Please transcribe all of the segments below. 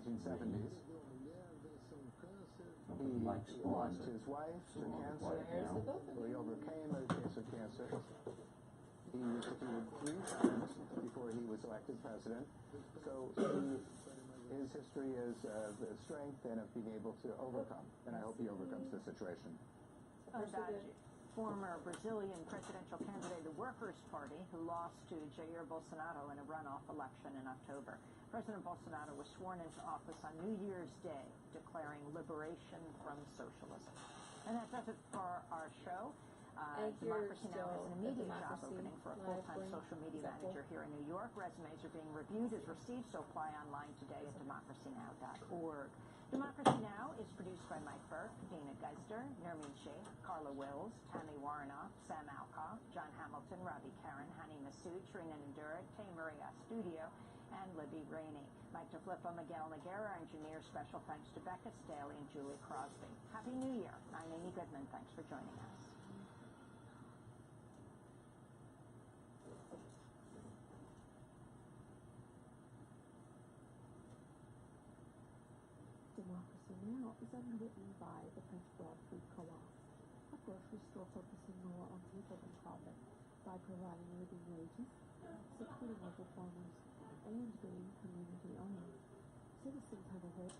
1970s. He lost his wife to cancer, so he overcame a case of cancer. He was defeated 3 times before he was elected president. So his history is the strength and of being able to overcome, and I hope he overcomes the situation. Former Brazilian presidential candidate of the Workers' Party, who lost to Jair Bolsonaro in a runoff election in October. President Bolsonaro was sworn into office on New Year's Day, declaring liberation from socialism. And that does it for our show. Democracy Now! Has an immediate job opening for a full-time social media manager here in New York. Resumes are being reviewed as received, so apply online today at democracynow.org. Democracy Now! Is produced by Mike Burke, Dana Geister, Nermeen Sheikh, Carla Wills, Tammy Warrenoff, Sam Alcoff, John Hamilton, Robbie Karen, Hani Massoud, Trina Ndura, Tay Maria Studio, and Libby Rainey. Mike DeFlippo, Miguel Noguera, engineer. Special thanks to Becca Staley and Julie Crosby. Happy New Year. I'm Amy Goodman. Thanks for joining us. Democracy Now! Is underwritten by the French Broad Food Co-op, a grocery store focusing more on people than profit by providing living wages, supporting local farmers, and being community-owned. Citizens have a vote.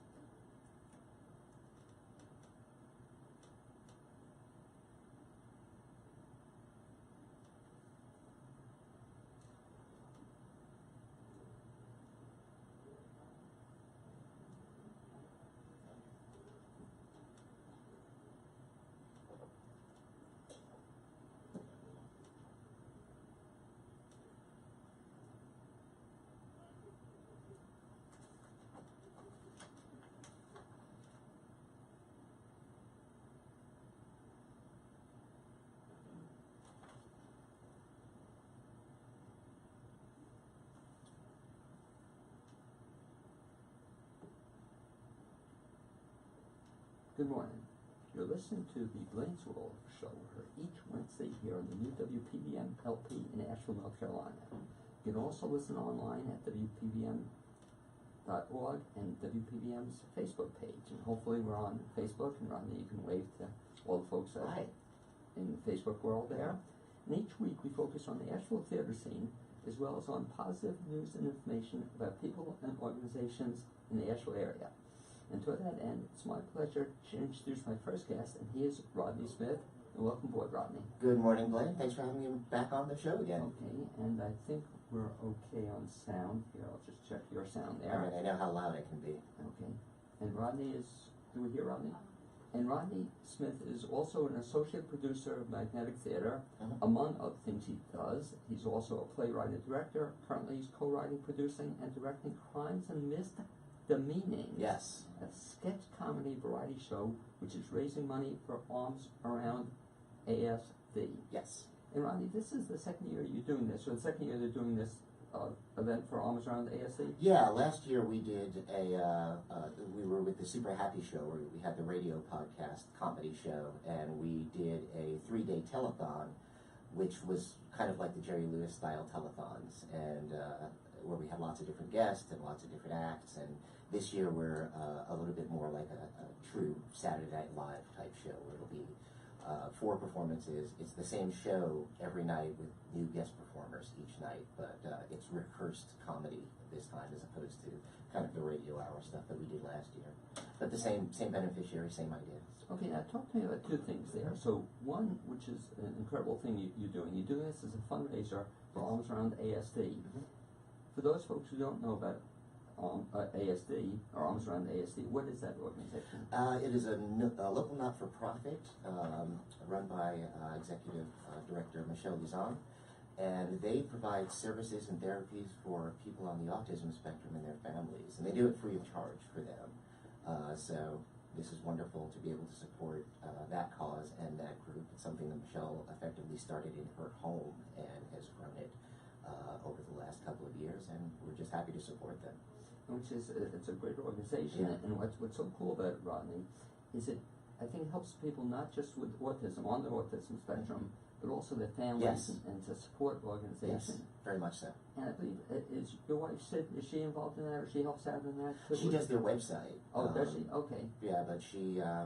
Good morning. You're listening to the BLAINESWORLD show, where each Wednesday here on the new WPVM LP in Asheville, North Carolina. You can also listen online at WPVM.org and WPVM's Facebook page. And hopefully we're on Facebook, and Rodney, you can wave to all the folks in the Facebook world there. And each week we focus on the Asheville theater scene, as well as on positive news and information about people and organizations in the Asheville area. And to that end, it's my pleasure to introduce my first guest, and he is Rodney Smith. And welcome aboard, Rodney. Good morning, Blaine. Thanks for having me back on the show again. Okay, and I think we're okay on sound. Here, I'll just check your sound there. All right, I know how loud I can be. Okay. And Rodney is, do we hear Rodney? And Rodney Smith is also an associate producer of Magnetic Theater. Among other things he does, he's also a playwright and director. Currently he's co-writing, producing, and directing Crimes and Misdemeanings. Yes. A sketch comedy variety show which is raising money for Arms Around ASD. Yes. And Rodney, this is the second year you're doing this, or the second year they're doing this event for Arms Around ASD? Yeah, last year we did we were with the Super Happy Show, where we had the radio podcast comedy show, and we did a 3-day telethon, which was kind of like the Jerry Lewis style telethons, and where we had lots of different guests and lots of different acts. And this year we're a little bit more like a true Saturday Night Live type show, where it'll be 4 performances. It's the same show every night with new guest performers each night, but it's rehearsed comedy this time, as opposed to kind of the radio hour stuff that we did last year. But the same beneficiary, same idea. Okay, now talk to me about 2 things there. So one, which is an incredible thing you're doing this as a fundraiser for Arms Around ASD. For those folks who don't know about ASD, or Arms Around ASD, what is that organization? It is a local not-for-profit run by Executive Director Michelle Luzon, and they provide services and therapies for people on the autism spectrum and their families, and they do it free of charge for them. So this is wonderful to be able to support that cause and that group. It's something that Michelle effectively started in her home and has grown it over the last couple of years, and we're just happy to support them. Which is, it's a great organization, and what's so cool about it, Rodney, is it, I think, helps people not just with autism, on the autism spectrum, but also their families Yes. and it's a support organization. Yes, very much so. And I believe, is your wife, Sid, is she involved in that, or she helps out in that too? She does their website. Oh, does she? Okay. Yeah, but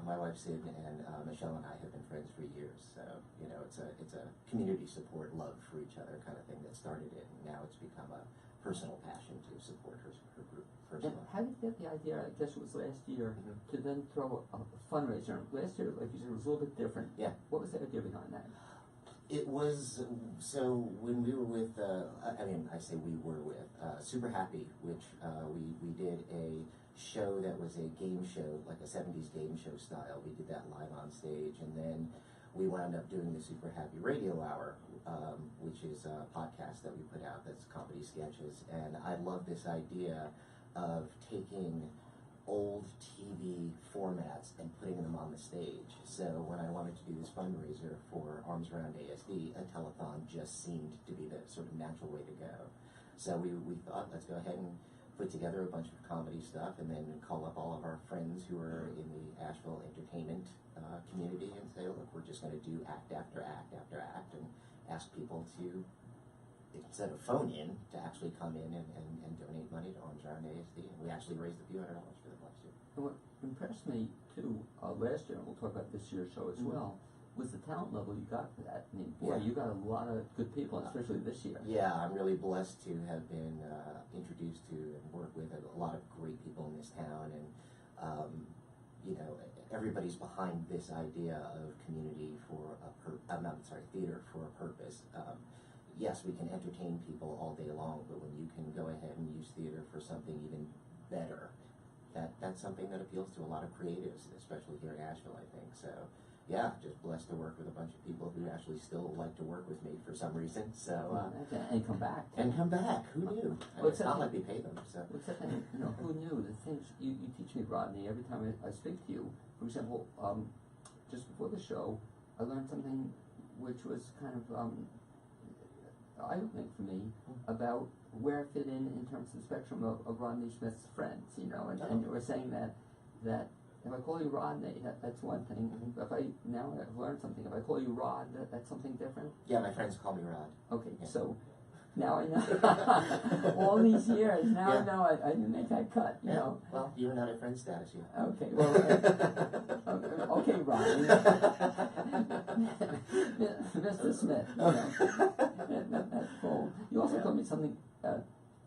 my wife Sid and Michelle and I have been friends for years. So it's a community support, love for each other kind of thing that started it, and now it's become a personal passion to support her group And personally. how did you get the idea, I guess it was last year, Mhm. to then throw a fundraiser? Last year, like you said, it was a little bit different. Yeah. What was the idea behind that? It was, so when we were with, I say we were with, Super Happy, which we did a show that was a game show, like a 70s game show style. We did that live on stage, and then we wound up doing the Super Happy Radio Hour, which is a podcast that we put out that's comedy sketches. And I love this idea of taking old TV formats and putting them on the stage. So when I wanted to do this fundraiser for Arms Around ASD, a telethon just seemed to be the sort of natural way to go. So we thought, let's go ahead and put together a bunch of comedy stuff and then call up all of our friends who are in the Asheville entertainment community and say, look, we're just going to do act after act after act, and ask people to, instead of phone in, to actually come in and donate money to Arms Around ASD. And we actually raised a few $100 for them last year. And what impressed me too last year, and we'll talk about this year's show as well, was the talent level you got for that. I mean, boy, Yeah. you got a lot of good people, especially this year. Yeah, I'm really blessed to have been introduced to and work with a lot of great people in this town, and everybody's behind this idea of community for theater for a purpose. Yes, we can entertain people all day long, but when you can go ahead and use theater for something even better, that's something that appeals to a lot of creatives, especially here in Asheville, I think. So, yeah, just blessed to work with a bunch of people who actually still like to work with me for some reason. So and come back. and come back. Who knew? Well, It's not like we pay them. So What's that thing? Who knew? The things you teach me, Rodney, every time I speak to you. For example, just before the show, I learned something which was kind of eye-opening for me about where I fit in terms of the spectrum of Rodney Smith's friends, and you were saying that if I call you Rodney, that's one thing. If now I've learned something. If I call you Rod, that's something different. yeah, my friends call me Rod. Okay, Yeah. so now I know. All these years, now I Yeah. know I didn't make that cut. You know. Well, you're not at friend status yet. Okay, well, okay, Rodney. Mr. Smith, that's cool. You also told me something,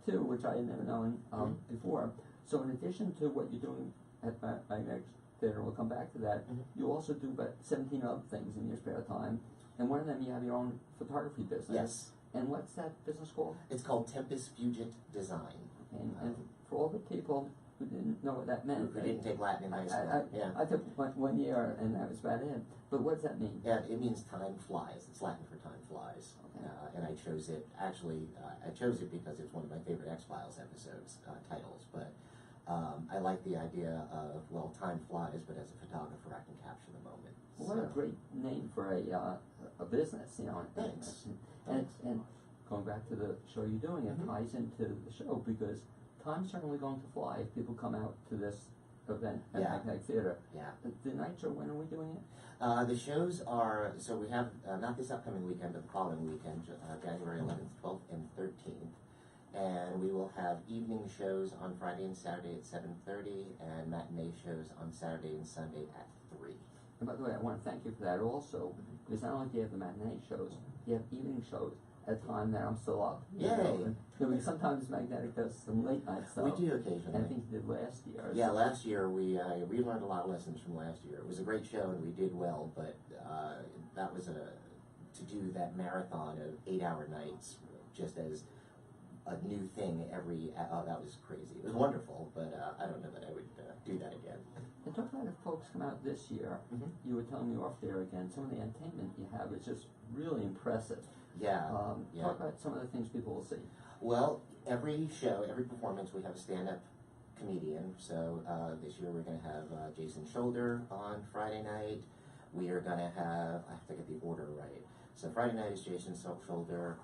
too, which I had never known before. So in addition to what you're doing at my next theater, we'll come back to that, you also do about 17 other things in your spare time, and one of them you have your own photography business. Yes. And what's that business called? It's called Tempest Fugit Design. And for all the people who didn't know what that meant, Who didn't take Latin in high school. I took one year, and that was about it. But what does that mean? Yeah, it means time flies. It's Latin for time flies. Okay. And I chose it, actually, I chose it because it's one of my favorite X-Files episodes, titles. But I like the idea of, well, time flies, but as a photographer, I can capture the moment. Well, what a great name for a business, Thanks. And going back to the show you're doing, it ties into the show because time's certainly going to fly if people come out to this event at Magnetic Theater. Yeah. The night show, when are we doing it? The shows are, so we have, not this upcoming weekend, but the following weekend, January 11th, 12th, and 13th. And we will have evening shows on Friday and Saturday at 7:30, and matinee shows on Saturday and Sunday at 3. And by the way, I want to thank you for that also, because not only do you have the matinee shows, you have evening shows at a time that I'm still up. Yay! Sometimes Magnetic does some late night stuff. We do occasionally. And I think you did last year. Yeah, last year we learned a lot of lessons from last year. It was a great show and we did well, but that was to do that marathon of 8-hour nights just as a new thing that was crazy. It was wonderful, but I don't know that I would do that again. And talk about if folks come out this year, you were telling me off there again, some of the entertainment you have is just really impressive. Yeah. Talk about some of the things people will see. Well, every show, every performance, we have a stand-up comedian. So this year we're going to have Jason Shoulder on Friday night. We are going to have, I have to get the order right. So Friday night is Jason Shoulder.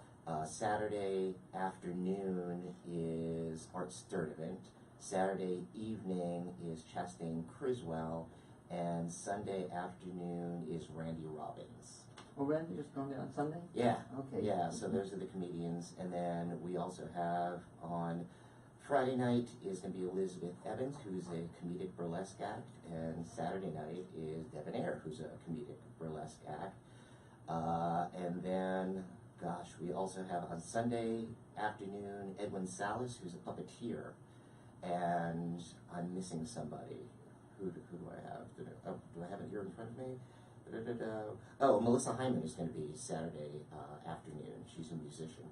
Saturday afternoon is Art Sturdivant. Saturday evening is Chastain Criswell. And Sunday afternoon is Randy Robbins. Oh, Randy just going there on Sunday? Yeah. Okay. Yeah, so those are the comedians. And then we also have on Friday night is going to be Elizabeth Evans, who's a comedic burlesque act. And Saturday night is Debonair, who's a comedic burlesque act. And then, gosh, we also have on Sunday afternoon Edwin Salas, who's a puppeteer. And I'm missing somebody. Who do I have? Do I have it here in front of me? Oh, Melissa Hyman is going to be Saturday afternoon. She's a musician,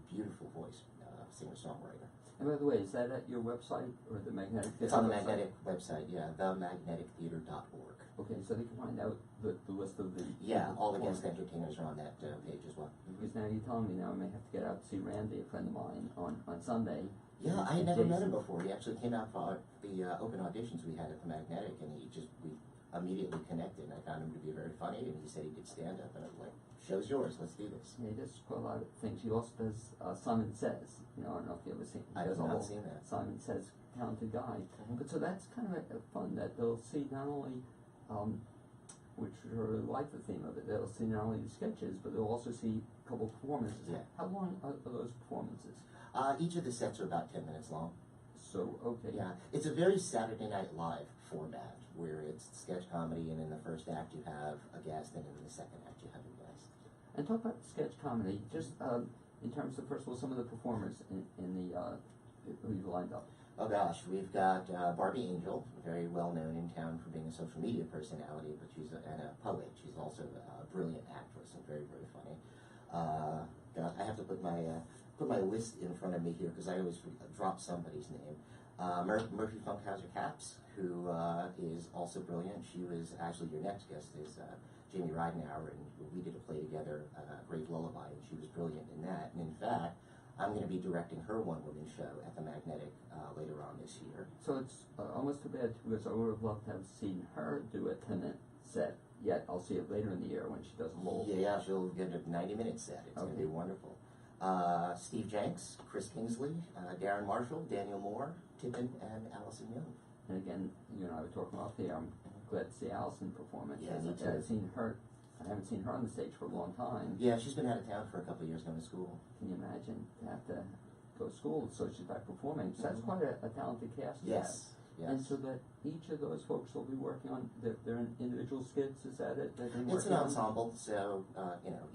beautiful voice, singer-songwriter. And by the way, is that at your website or the Magnetic Theater? It's on the website? Magnetic website, yeah, themagnetictheater.org. Okay, so they can find out the list of the... Yeah, all the guest entertainers are on that page as well. Because now you're telling me now I may have to get out to see Randy, a friend of mine, on Sunday. Yeah, I had And never met Jason. him before. He actually came out for the open auditions we had at the Magnetic, and we immediately connected, and I found him to be very funny, and he said he did stand-up, and I was like, show's yours, let's do this. Yeah, he does quite a lot of things. He also does Simon Says. You know, I don't know if you ever seen. I have not seen that. Simon Says, talented guy. Mhm. But so that's kind of fun that they'll see not only, which are like the theme of it, they'll see not only the sketches, but they'll also see a couple of performances. Yeah. How long are those performances? Each of the sets are about 10 minutes long. So, okay. Yeah, it's a very Saturday Night Live format, where it's sketch comedy, and in the first act you have a guest, and in the second act you have a guest. And talk about sketch comedy, just in terms of, first of all, some of the performers in the who you've lined up. Oh gosh, we've got Barbie Angel, very well known in town for being a social media personality, but she's and a poet. She's also a brilliant actress and very, very funny. God, I have to put my list in front of me here because I always drop somebody's name. Murphy Funkhauser Caps, who is also brilliant. She was actually your next guest is Jamie Ridenhour, and we did a play together, Grave Lullaby, and she was brilliant in that. And in fact, I'm going to be directing her one-woman show at the Magnetic later on this year. So it's almost too bad because I would have loved to have seen her do a 10-minute set. Yet I'll see it later in the year when she does a whole. Yeah, she'll get a 90-minute set. It's going to be wonderful. Steve Jenks, Chris Kingsley, Darren Marshall, Daniel Moore, Tippin, and Allison Young. And again, you and I were talking off there. I'm glad to see Allison perform it. Yeah, me too. I haven't seen her on the stage for a long time. Yeah, she's been out of town for a couple of years going to school. Can you imagine to have to go to school so she's back performing? So that's quite a talented cast. Yes. Yes. And so that each of those folks will be working on their individual skits. Is that it? That they're It's an working on? ensemble, so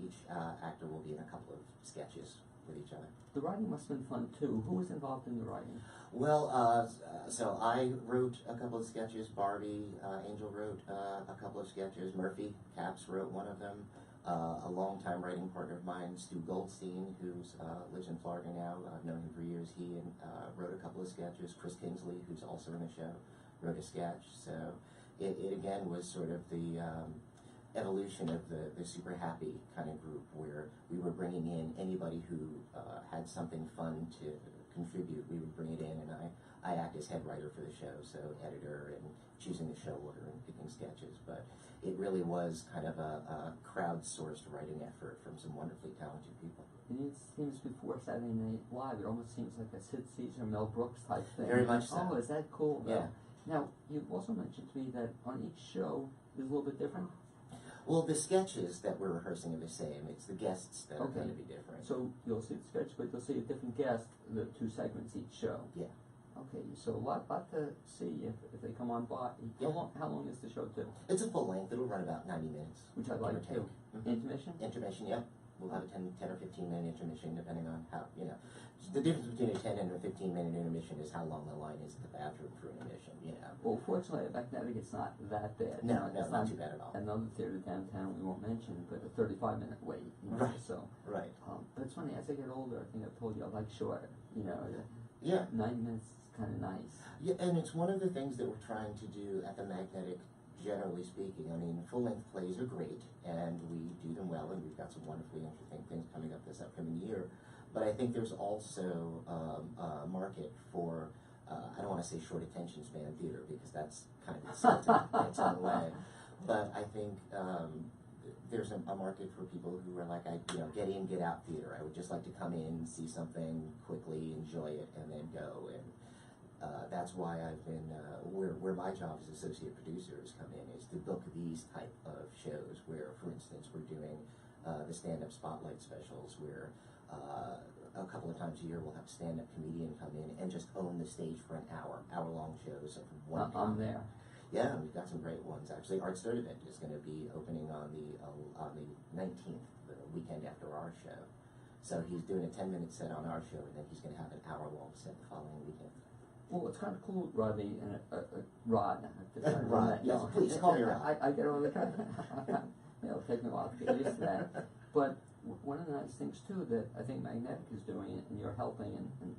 each actor will be in a couple of sketches with each other. The writing must have been fun too. Who was involved in the writing? Well, so I wrote a couple of sketches. Barbie Angel wrote a couple of sketches. Murphy Caps wrote one of them. A longtime writing partner of mine, Stu Goldstein, who lives in Florida now. I've known him for years. He wrote a couple of sketches. Chris Kingsley, who's also in the show, wrote a sketch. So it again was sort of the evolution of the Super Happy kind of group, where we were bringing in anybody who had something fun to contribute. We would bring it in, and I act as head writer for the show, so editor and choosing the show order and picking sketches. But it really was kind of a crowdsourced writing effort from some wonderfully talented people. And it seems before Saturday Night Live, it almost seems like a Sid Caesar, Mel Brooks type thing. Very much so. Oh, is that cool? Yeah. Now, you also mentioned to me that on each show is a little bit different. Well, the sketches that we're rehearsing are the same. It's the guests that are going to be different. So you'll see the sketch, but you'll see a different guest, the 2 segments each show. Yeah. Okay, so a lot to see if they come on by. Yeah. How long is the show too? It's a full length. It'll run about 90 minutes. Which I'd give or like take. to. Intermission? Intermission, yeah. We'll have a 10 or 15-minute intermission, depending on how, The difference between a 10 and a 15-minute intermission is how long the line is at the bathroom for intermission, Well, fortunately, at Magnetic, it's not that bad. No, it's not too bad at all. Another theater downtown we won't mention, but a 35-minute wait. Right. So, Right. but it's funny, as I get older, I think I've told you I like shorter. Yeah. 90 minutes is kind of nice. Yeah, and it's one of the things that we're trying to do at the Magnetic, generally speaking. I mean, full-length plays are great, and we do them well, and we've got some wonderfully interesting things coming up this upcoming year. But I think there's also a market for, I don't want to say short attention span theater, because that's kind of insulting in its own way. But I think there's a market for people who are like, get in, get out theater. I would just like to come in, see something quickly, enjoy it, and then go. And That's why I've been, where my job as associate producer has come in, is to book these type of shows where, for instance, we're doing the stand-up spotlight specials where a couple of times a year we'll have a stand-up comedian come in and just own the stage for an hour-long shows of one I'm there. Yeah, we've got some great ones. Actually, Art Sturdivant is going to be opening on the 19th, the weekend after our show. So he's doing a 10-minute set on our show, and then he's going to have an hour-long set the following weekend. Well, it's kind of cool, Rodney, and Rod. Rod, yes, please call me Rod. I get all the time. It'll take me a while to get used to that. But one of the nice things, too, that I think Magnetic is doing, and you're helping, and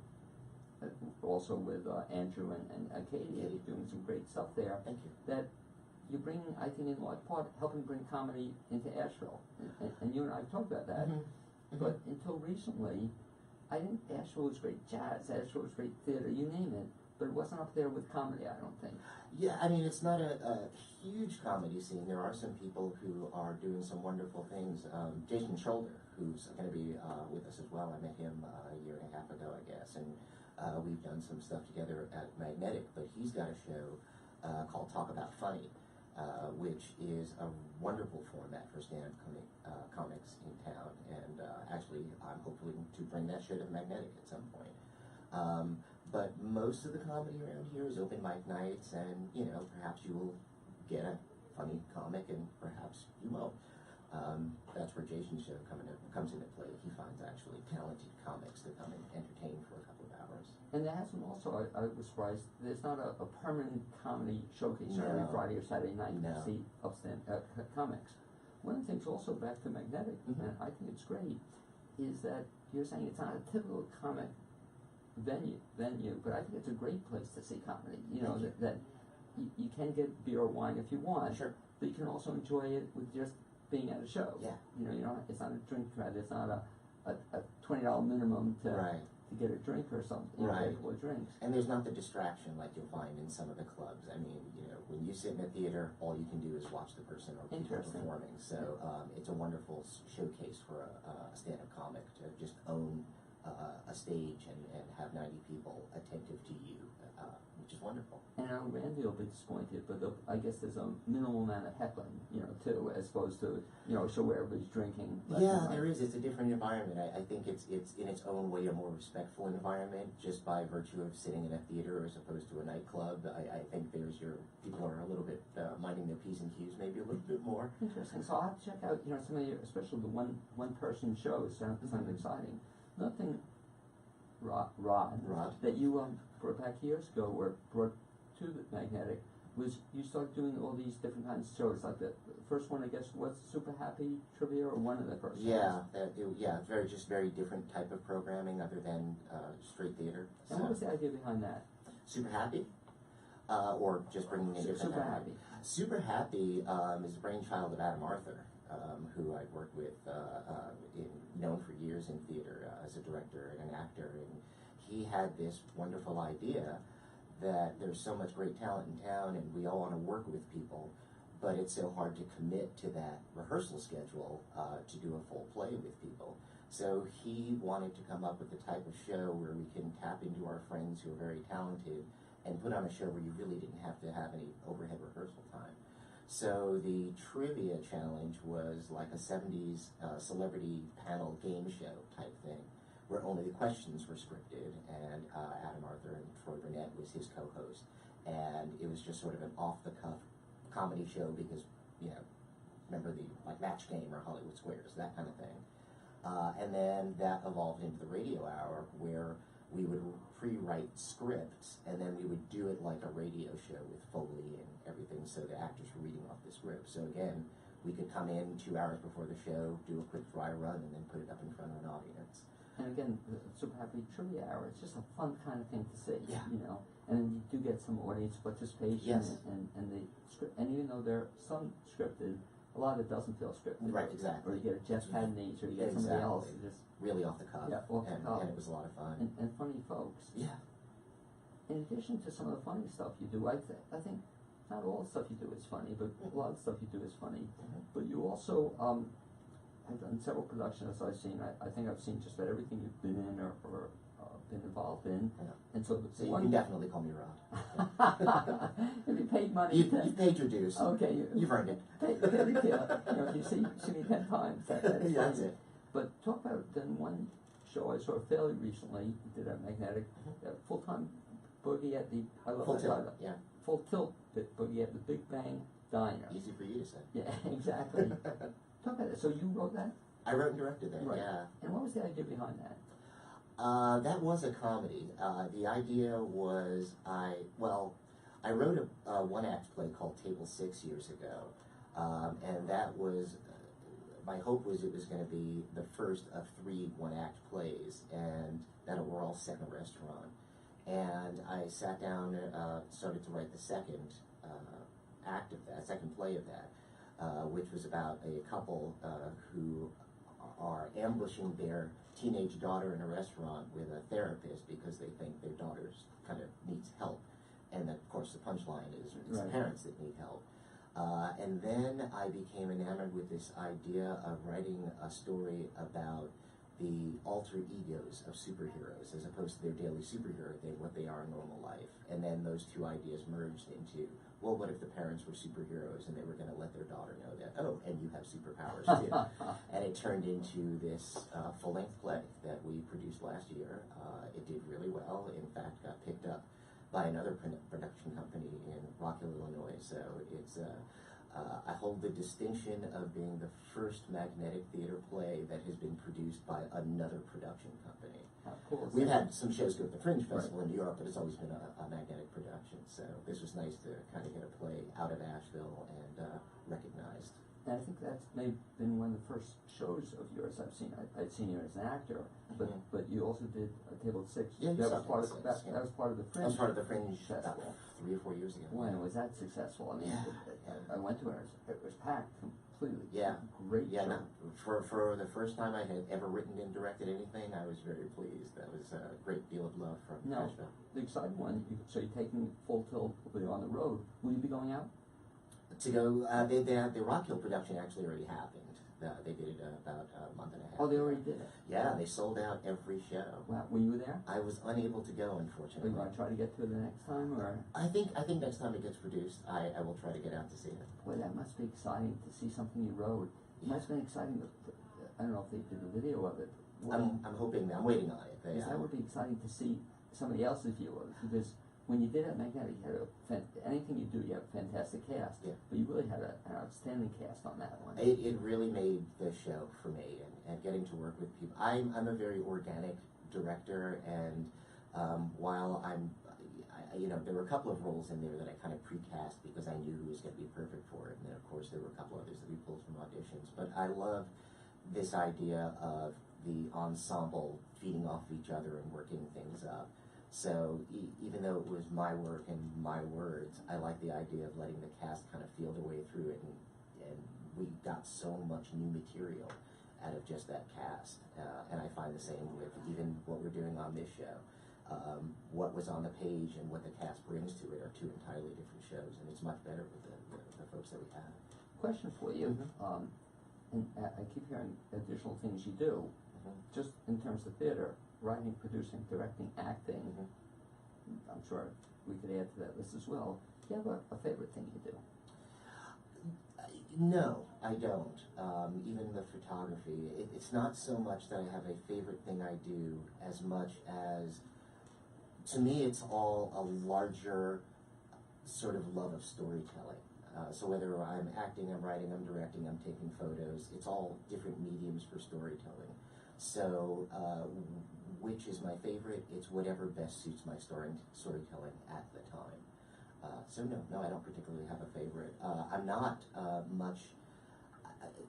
also with Andrew and Katie, is doing some great stuff there. Thank you. That you're bringing, I think, in large part, helping bring comedy into Asheville. And you and I have talked about that. Mm-hmm. But until recently, I think Asheville was great jazz, Asheville was great theater, you name it, but it wasn't up there with comedy, I don't think. Yeah, I mean, it's not a huge comedy scene. There are some people who are doing some wonderful things. Jason Shoulder, who's going to be with us as well. I met him a year and a half ago, I guess, and we've done some stuff together at Magnetic, but he's got a show called Talk About Funny, which is a wonderful format for stand-up comics in town, and actually I'm hoping to bring that show to Magnetic at some point. But most of the comedy around here is open mic nights, and perhaps you will get a funny comic, and perhaps you won't. That's where Jason's show comes into play. He finds actually talented comics to come and entertain for a couple of hours. And there hasn't also, I was surprised, there's not a permanent comedy showcase No. every Friday or Saturday night No. to see comics. One of the things also back to Magnetic, and I think it's great, is that you're saying it's not a typical comic venue, but I think it's a great place to see comedy. That you can get beer or wine if you want, Sure. but you can also enjoy it with just being at a show. Yeah. It's not a drink credit, it's not a $20 minimum to Right. to get a drink or something, Right. a couple of drinks. And there's not the distraction like you'll find in some of the clubs. I mean, when you sit in a theater, all you can do is watch the person or people Interesting. performing. So it's a wonderful showcase for a stand-up comic to just own a stage and have 90 people attentive to you, which is wonderful. And Randy will be disappointed, but I guess there's a minimal amount of heckling, too, as opposed to, a show where everybody's drinking. Yeah, there is. It's a different environment. I think it's in its own way a more respectful environment, just by virtue of sitting in a theater as opposed to a nightclub. I think people are a little bit minding their P's and Q's maybe a little bit more. Interesting. So I'll have to check out, some of your, especially the one-person shows. Sounds exciting. Another thing, Rod, that you brought back years ago, or brought to the Magnetic, was you started doing all these different kinds of shows. Like the first one, I guess, was Super Happy Trivia, or one of the first ones? Very different type of programming other than straight theater. And what was the idea behind that? Super Happy? Or just bringing in different... Super Happy. Super Happy is a brainchild of Adam Arthur, who I've worked with, known for years in theater as a director and an actor, and he had this wonderful idea that there's so much great talent in town and we all want to work with people, but it's so hard to commit to that rehearsal schedule to do a full play with people. So he wanted to come up with the type of show where we can tap into our friends who are very talented and put on a show where you really didn't have to have any overhead rehearsal time. So the trivia challenge was like a 70s celebrity panel game show type thing, where only the questions were scripted, and Adam Arthur and Troy Burnett was his co-host. And it was just sort of an off-the-cuff comedy show because, remember the Match Game or Hollywood Squares, that kind of thing. And then that evolved into the radio hour, where we would pre-write scripts, and then we would do it like a radio show with Foley and everything, so the actors were reading off the script. So again, we could come in 2 hours before the show, do a quick dry run, and then put it up in front of an audience. And again, the Super Happy Trivia Hour, it's just a fun kind of thing to see, Yeah. And then you do get some audience participation, Yes. and the script, and even though there are some scripted, a lot of it doesn't feel scripted. Right, exactly. Or you get a Jeff Padney, or you get somebody else who just... Really off the cuff. Yeah, off the cuff. And it was a lot of fun. And funny folks. Yeah. In addition to some of the funny stuff you do, I think not all the stuff you do is funny, but a lot of the stuff you do is funny. But you also have done several productions I've seen. I think I've seen just about everything you've been in or been involved in. Yeah. And so, So you can definitely call me Rod. if you paid money, You've paid your dues. okay, You've earned it. If you see me 10 times, that's Yeah, that's it. But talk about then one show I saw fairly recently. You did a magnetic full-time boogie at the Full tilt. Yeah. full tilt boogie at the Big Bang Diner. Easy for you to say. Yeah, exactly. Talk about that. So you wrote that? I wrote and directed that. Right. Yeah. And what was the idea behind that? That was a comedy. The idea was I wrote a one-act play called Table 6 years ago, and that was my hope was it was going to be the first of 3 one-act plays, and that were all set in a restaurant. And I sat down and started to write the second act of that, second play of that, which was about a couple who are ambushing their teenage daughter in a restaurant with a therapist because they think their daughter's kind of needs help. And of course the punchline is it's Right. parents that need help. And then I became enamored with this idea of writing a story about the alter egos of superheroes as opposed to their daily superhero thing, what they are in normal life. And then those two ideas merged into, well, what if the parents were superheroes and they were going to let their daughter know that, oh, and you have superpowers too. And it turned into this full-length play that we produced last year. It did really well. In fact, got picked up by another production company in Rock Hill, Illinois. So it's I hold the distinction of being the first magnetic theater play that has been produced by another production company. Cool. We've had some shows go to the Fringe Festival in New York, but it's always been a magnetic production. So this was nice to kind of get a play out of Asheville and recognized. And I think that's maybe been one of the first shows of yours I've seen. I'd seen you as an actor, but Mhm. but you also did Table 6. Yeah, you that saw was part of Table that, 6, yeah. that was part of the Fringe. I was part of the Fringe about Festival. 3 or 4 years ago. When was that successful? I mean, Yeah. I went to it. It was packed completely. Yeah. Great Yeah, show. no, for the first time I had ever written and directed anything, I was very pleased. That was a great deal of love from No, Asheville. the exciting one. So you're taking Full Tilt on the road. Will you be going out? To go, the Rock Hill production actually already happened. They did it about a month and a half. Oh, they already did it. Yeah, they sold out every show. Wow. Were you there? I was unable to go, Are unfortunately. you going to try to get to it the next time, or? I think next time it gets produced, I will try to get out to see it. Boy, that must be exciting to see something you wrote. It must have been exciting. I don't know if they did a video of it. I'm hoping. I'm waiting on it. Because that would be exciting to see somebody else's view of it. Because when you did it Magnetic, you had anything you do, you have a fantastic cast. Yeah. But you really had an outstanding cast on that one. It really made the show for me, and getting to work with people. I'm a very organic director, and while there were a couple of roles in there that I kind of precast because I knew who was going to be perfect for it, and then of course there were a couple others that we pulled from auditions. But I love this idea of the ensemble feeding off of each other and working things up. So even though it was my work and my words, I like the idea of letting the cast kind of feel their way through it, and we got so much new material out of just that cast. And I find the same with even what we're doing on this show. What was on the page and what the cast brings to it are two entirely different shows, and it's much better with the folks that we have. Question for you. And I keep hearing additional things you do, just in terms of theater, writing, producing, directing, acting. I'm sure we could add to that list as well. Do you have a favorite thing you do? No, I don't. Even the photography, it's not so much that I have a favorite thing I do as much as, to me, it's all a larger sort of love of storytelling. So whether I'm acting, I'm writing, I'm directing, I'm taking photos, it's all different mediums for storytelling. So which is my favorite? It's whatever best suits my storytelling at the time. So no, I don't particularly have a favorite. I'm not much,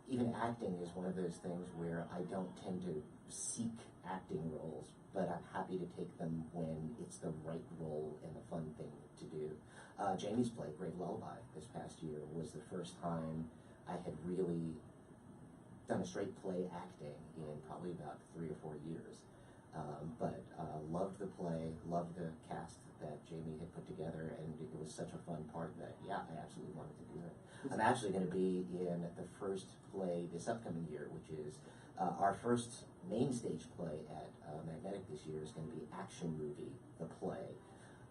even acting is one of those things where I don't tend to seek acting roles, but I'm happy to take them when it's the right role and a fun thing to do. Jamie's play, Great Lullaby, this past year was the first time I had really done a straight play acting in probably about 3 or 4 years. But loved the play, loved the cast that Jamie had put together, and it was such a fun part that, yeah, I absolutely wanted to do it. I'm actually going to be in the first play this upcoming year, which is our first main stage play at Magnetic this year is going to be Action Movie, the play,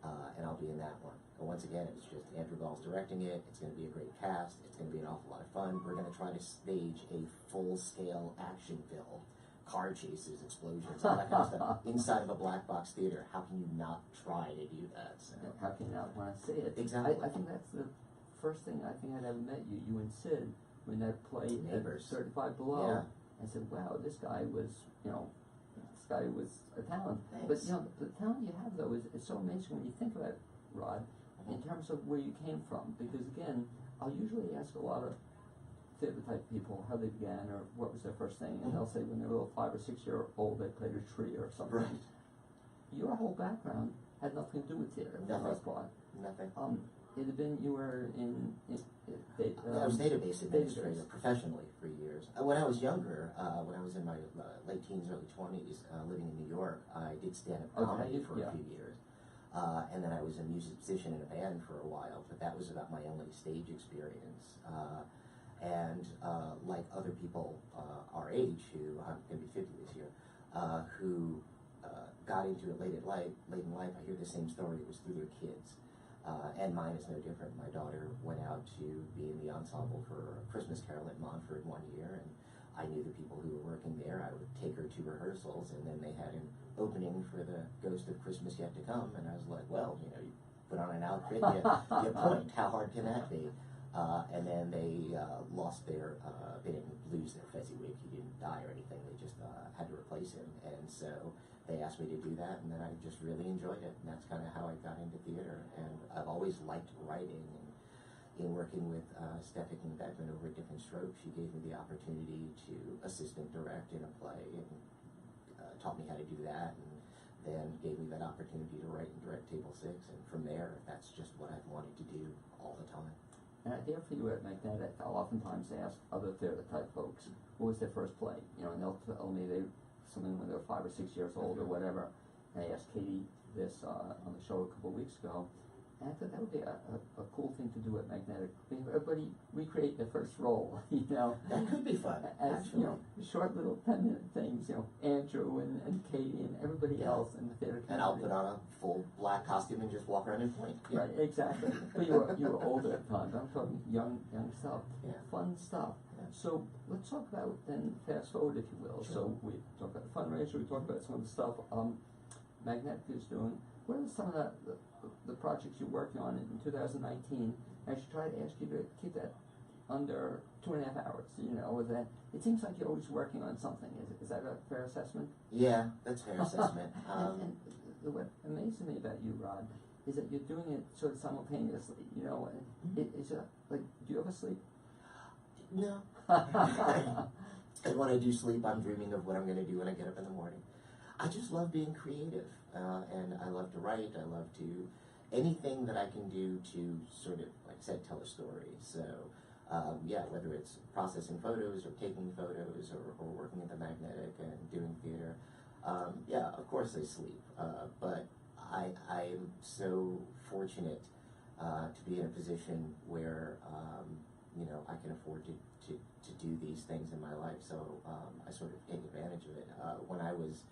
and I'll be in that one. And once again, it's just Andrew Gall's directing it. It's going to be a great cast. It's going to be an awful lot of fun. We're going to try to stage a full-scale action film. Car chases, explosions, all that kind of stuff inside of a black box theater. How can you not try to do that? So. How can you not want to see it? Exactly. I think that's the first thing I think I'd ever met you. You and Sid, when that play Neighbors. 35 Below. Yeah. I said, wow, this guy was a talent. Thanks. But the talent you have though is so amazing when you think about it, Rod, in terms of where you came from. Because again, I'll usually ask a lot of theater type people how they began or what was their first thing, and they'll say when they were a 5 or 6 year old they played a tree or something. Right. Your whole background had nothing to do with theater for the most part. Nothing. It had been you were in I was database administrator professionally for years. When I was younger, when I was in my late teens, early 20s, living in New York, I did stand-up comedy for a few years. And then I was a musician in a band for a while, but that was about my only stage experience. Like other people our age, who I'm going to be 50 this year, who got into it late in life, I hear the same story. It was through their kids. And mine is no different. My daughter went out to be in the ensemble for a Christmas Carol at Montford one year, and I knew the people who were working there. I would take her to rehearsals, and then they had an opening for the Ghost of Christmas Yet to Come, and I was like, well, you put on an outfit, you point. How hard can that be? And then they lost their, they didn't lose their Fezziwig. He didn't die or anything. They just had to replace him, and so they asked me to do that, and then I just really enjoyed it, and that's kind of how I got into theater. And I've always liked writing, and in working with Stefik and Beckman over at Different Strokes, she gave me the opportunity to assistant direct in a play, and taught me how to do that, and then gave me that opportunity to write and direct Table 6, and from there, that's just what I've wanted to do all the time. And I hear for you at Magnetic, I'll oftentimes ask other theater type folks, what was their first play? And they'll tell me something when they were 5 or 6 years old or whatever. And I asked Katie this on the show a couple of weeks ago, and I thought that would be a cool thing to do at Magnetic. Everybody recreate their first role, That could be fun, as actually. short little 10-minute things. Andrew and Katie and everybody else in the theater community. And I'll put on a full black costume and just walk around and point. Yeah. Right, exactly. But you were older at the time. I'm talking young stuff, fun stuff. Yeah. So let's talk about then fast forward, if you will. Sure. So we talked about the fundraiser. We talked about some of the stuff Magnetic is doing. What are some of the projects you're working on in 2019? I should try to ask you to keep that under 2.5 hours. With that, it seems like you're always working on something. Is that a fair assessment? Yeah, that's a fair assessment. And what amazes me about you, Rod, is that you're doing it sort of simultaneously. It's like, do you ever sleep? No. And when I do sleep, I'm dreaming of what I'm going to do when I get up in the morning. I just love being creative, and I love to write. I love to anything that I can do to sort of, like I said, tell a story. So, whether it's processing photos or taking photos or working at the Magnetic and doing theater, of course I sleep. But I am so fortunate to be in a position where I can afford to do these things in my life. So I sort of take advantage of it. When I was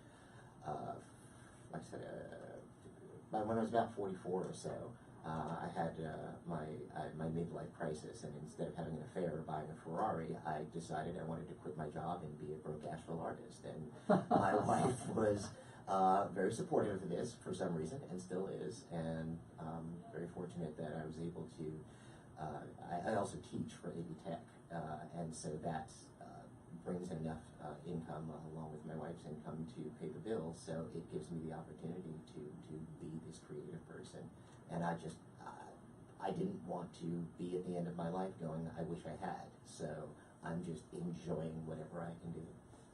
like I said, when I was about 44 or so, I had my midlife crisis, and instead of having an affair or buying a Ferrari, I decided I wanted to quit my job and be a broke Asheville artist. And my wife was very supportive of this for some reason, and still is, and very fortunate that I was able to. I also teach for AV Tech, and so that brings in enough income along with my wife's income to pay the bills. So it gives me the opportunity to be this creative person. And I didn't want to be at the end of my life going, I wish I had. So I'm just enjoying whatever I can do.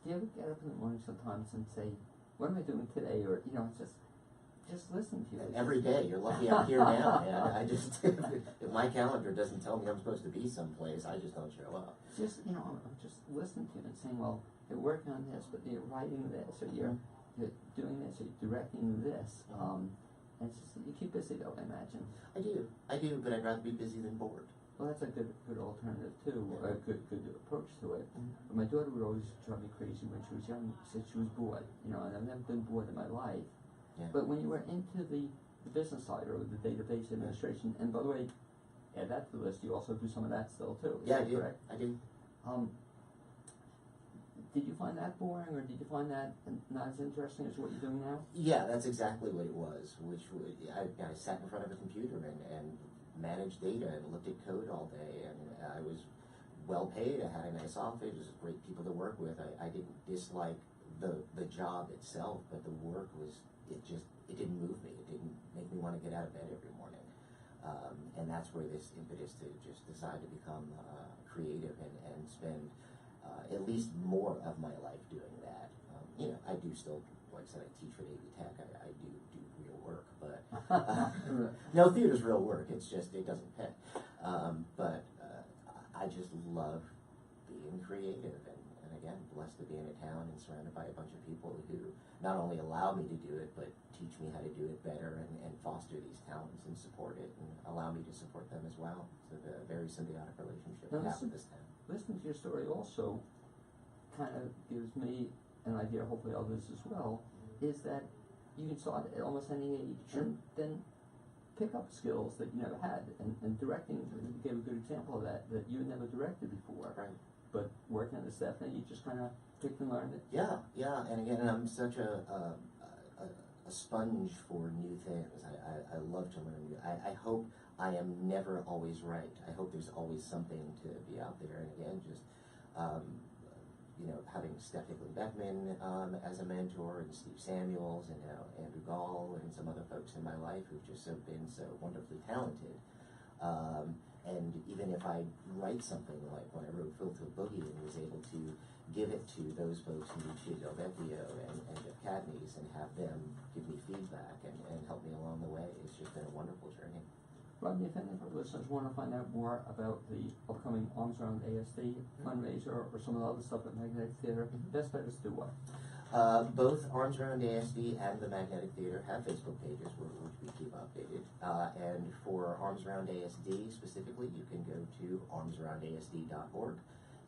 Do you ever get up in the morning sometimes and say, what am I doing today? Or, just listen to you. Every day. You're lucky I'm here now, man. I just, if my calendar doesn't tell me I'm supposed to be someplace, I just don't show up. I'm just listening to you and saying, well, you're working on this, but you're writing this, or you're doing this, or you're directing this. And it's just, you keep busy though, I imagine. I do, but I'd rather be busy than bored. Well, that's a good alternative too, a good approach to it. But my daughter would always drive me crazy when she was young. She said she was bored, and I've never been bored in my life. Yeah. But when you were into the business side or the database administration, and by the way, add that to the list, you also do some of that still too. Is that correct? I do. Did you find that boring, or did you find that not as interesting as what you're doing now? Yeah, that's exactly what it was. I sat in front of a computer and managed data and looked at code all day, and I was well paid. I had a nice office. It was great people to work with. I didn't dislike the job itself, but the work it didn't move me. It didn't make me want to get out of bed every morning. And that's where this impetus to just decide to become creative and spend at least more of my life doing that. I do still, like I said, I teach for AV Tech. I do real work, but no, theater's real work. It's just, it doesn't pay. But I just love being creative, and again, blessed to be in a town and surrounded by a bunch of people who not only allow me to do it, but teach me how to do it better and foster these talents and support it and allow me to support them as well. So the very symbiotic relationship we have with this town. Listening to your story also kind of gives me an idea, hopefully others as well, is that you can start at almost any age and then pick up skills that you never had. And directing, you gave a good example of that you had never directed before. Right. But working on the staff, then you just kind of picked and learned it. Yeah, and again, I'm such a sponge for new things. I love to learn new. I hope I am never always right. I hope there's always something to be out there. And again, just having Stephanie Beckman as a mentor, and Steve Samuels, and now Andrew Gall, and some other folks in my life who've just been so wonderfully talented. And even if I write something, like when I wrote Filter Boogie and was able to give it to those folks who Lucia Del Vecchio and Jeff Cadney's and have them give me feedback and help me along the way, it's just been a wonderful journey. Rodney, if any of our listeners want to find out more about the upcoming Arms Around ASD fundraiser or some of the other stuff at Magnetic Theater, best bet is to do what? Both Arms Around ASD and the Magnetic Theater have Facebook pages which we keep updated. And for Arms Around ASD specifically, you can go to armsaroundasd.org.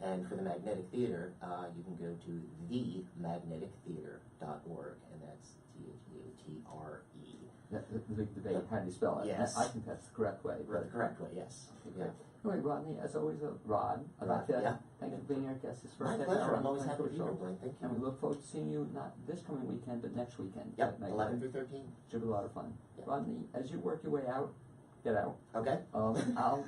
And for the Magnetic Theater, you can go to themagnetictheater.org, and that's THEATRE. The big debate, how do you spell it? Yes. I think that's the correct way. The correct way, yes. Okay, great. Anyway, Rodney, as always, Rod, I'd like to thank you for being our guest this first My half pleasure. hour. I'm always happy to be here, Blaine. Thank you. And we look forward to seeing you not this coming weekend, but next weekend. Yep, at 11 through 13. Should be a lot of fun. Yep. Rodney, as you work your way out, get out. Okay. I'll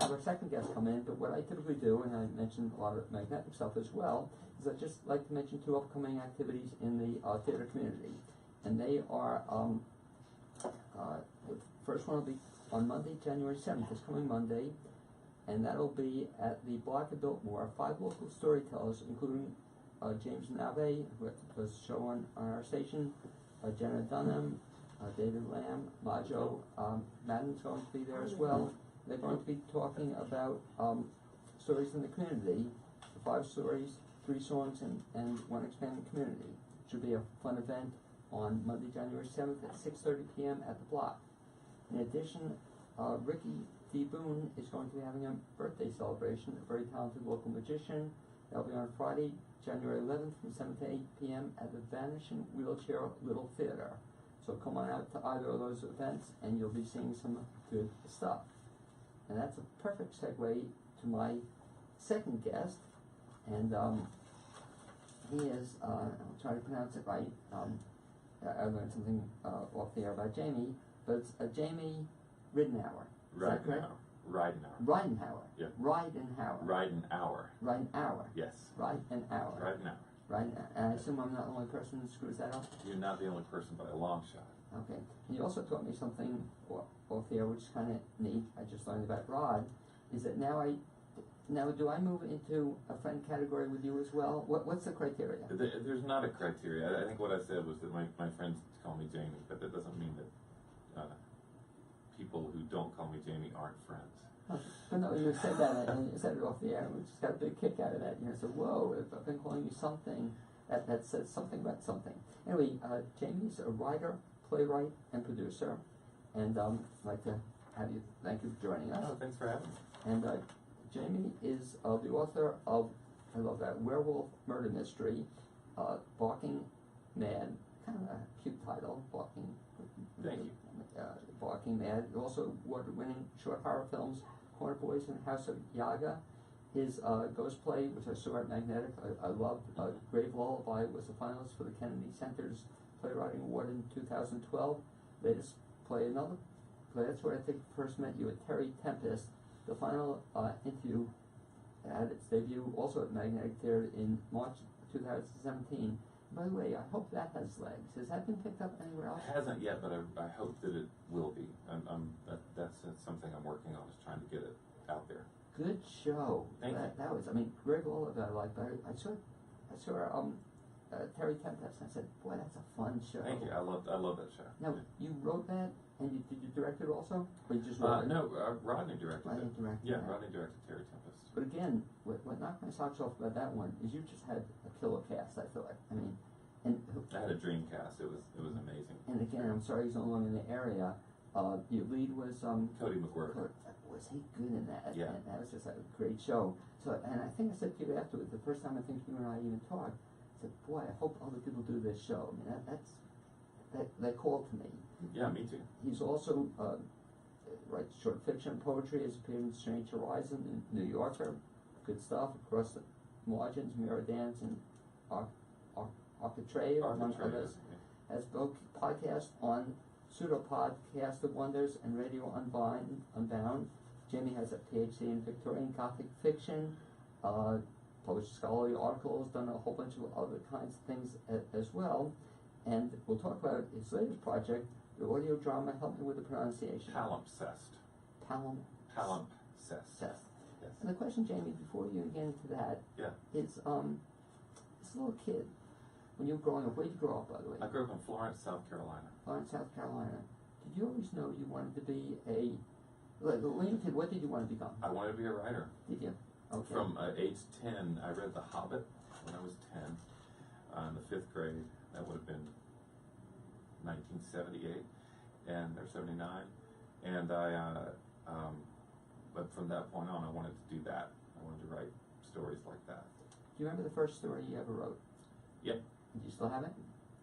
have our second guest come in, but what I typically do, and I mentioned a lot of magnetic stuff as well, is I just like to mention two upcoming activities in the theater community. And they are, the first one will be on Monday, January 7th, this coming Monday, and that'll be at the Block of Biltmore. 5 local storytellers, including James Nave, who was show on our station, Jenna Dunham, David Lamb, Majo Madden's going to be there as well. They're going to be talking about stories in the community, 5 stories, 3 songs, and 1 expanded community. Should be a fun event on Monday, January 7th at 6:30 p.m. at the Block. In addition, Ricky D. Boone is going to be having a birthday celebration, a very talented local magician. That'll be on Friday, January 11th from 7 to 8 p.m. at the Vanishing Wheelchair Little Theater. So come on out to either of those events and you'll be seeing some good stuff. And that's a perfect segue to my second guest, and he is, I'll try to pronounce it right, I learned something off the air about Jamie, but it's Jamie Ridenhour. Is that correct? Ridenhour. Ridenhour. Yeah. Ridenhour. Ridenhour. Ridenhour. Yes. Ridenhour. Ridenhour. Ridenhour. And I assume I'm not the only person who screws that up? You're not the only person by a long shot. Okay. And you also taught me something off the air, which is kind of neat. I just learned about Rod. Is that now do I move into a friend category with you as well? What's the criteria? There's not a criteria. I think what I said was that my friends call me Jamie, but that doesn't mean that people who don't call me Jamie aren't friends. Okay. But no, you said that and you said it off the air, and we just got a big kick out of that. You know, so whoa, if I've been calling you something, that says something about something. Anyway, Jamie's a writer, playwright, and producer, and I'd like to have you. Thank you for joining us. Oh, thanks for having me. And Jamie is the author of, I love that, Werewolf Murder Mystery, Barking Mad, kind of a cute title, Barking. Thank you. Barking Mad. Also award-winning short horror films, Corner Boys and House of Yaga. His ghost play, which I saw at Magnetic, I loved. Grave Lullaby was a finalist for the Kennedy Center's Playwriting Award in 2012. Latest play, another play. That's where I think first met you at Terry Tempest. The final interview had its debut also at Magnetic Theatre in March 2017. By the way, I hope that has legs. Has that been picked up anywhere else? It hasn't yet, but I hope that it will be. That's something I'm working on, is trying to get it out there. Good show. Thank you. That was, I mean, Greg Lullaby I liked, but I saw Terry Tempest, and I said, boy, that's a fun show. Thank you. I love that show. Now, you wrote that, and did you direct it also? Or you just wrote it? No, Rodney directed Rodney it. directed Yeah, that. Rodney directed Terry Tempest. But again, what knocked my socks off about that one is you just had a killer cast, I thought. I mean, and I had a dream cast. It was amazing. and again, I'm sorry he's no longer in the area. Your lead was Cody McWhirter. was he good in that? Yeah. And that was just a great show. So, and I think I said to you afterwards, the first time I think you and I even talked, I said, boy, I hope other people do this show. I mean, that called to me. Yeah, me too. He's also writes short fiction, poetry, has appeared in Strange Horizon, in New Yorker, good stuff, Across the Margins, Mirror Dance, and Architrave, among others. Yeah. Has both podcasts on Pseudo Podcast of Wonders and Radio Unbound. Jamie has a PhD in Victorian Gothic fiction, published scholarly articles, done a whole bunch of other kinds of things as well. And we'll talk about his latest project, the audio drama, help me with the pronunciation. Palimpsest. Palimpsest. Yes. And the question, Jamie, before you get into that, Yeah. is this little kid, when you were growing up, where did you grow up, by the way? I grew up in Florence, South Carolina. Florence, South Carolina. Did you always know you wanted to be when you were a kid, what did you want to become? I wanted to be a writer. Did you? Okay. From age 10, I read The Hobbit when I was 10, in the 5th grade. That would have been 1978 or 79. And but from that point on, I wanted to do that. I wanted to write stories like that. Do you remember the first story you ever wrote? Yep. Do you still have it?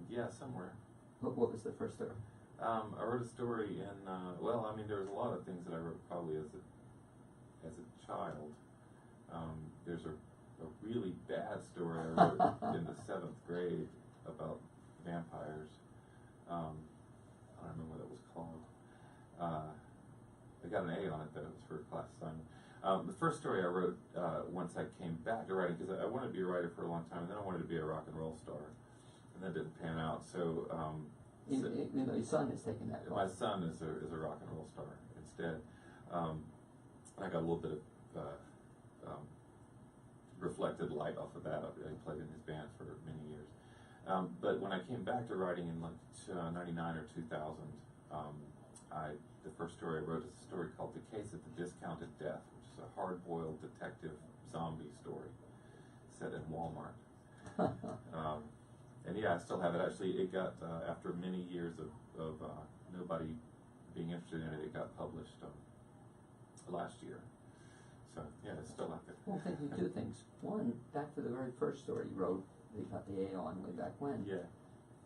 Yeah, somewhere. What was the first story? I wrote a story in, well, I mean, there was a lot of things that I wrote probably as a child. There's a really bad story I wrote in the 7th grade about vampires. I don't remember what it was called. I got an A on it, though. It was for a class assignment. The first story I wrote once I came back to writing, because I wanted to be a writer for a long time, and then I wanted to be a rock and roll star, and that didn't pan out. So, Your son is taking that my part. son is a rock and roll star instead. I got a little bit of reflected light off of that. I played in his band for many years. But when I came back to writing in like 99 or 2000, the first story I wrote is a story called The Case of the Discounted Death, which is a hard-boiled detective zombie story set in Walmart. And yeah, I still have it. Actually, it got, after many years of nobody being interested in it, it got published last year. So yeah, it's still out there. Well, thinking two things. One, back to the very first story you wrote, that you got the A on way back when. Yeah.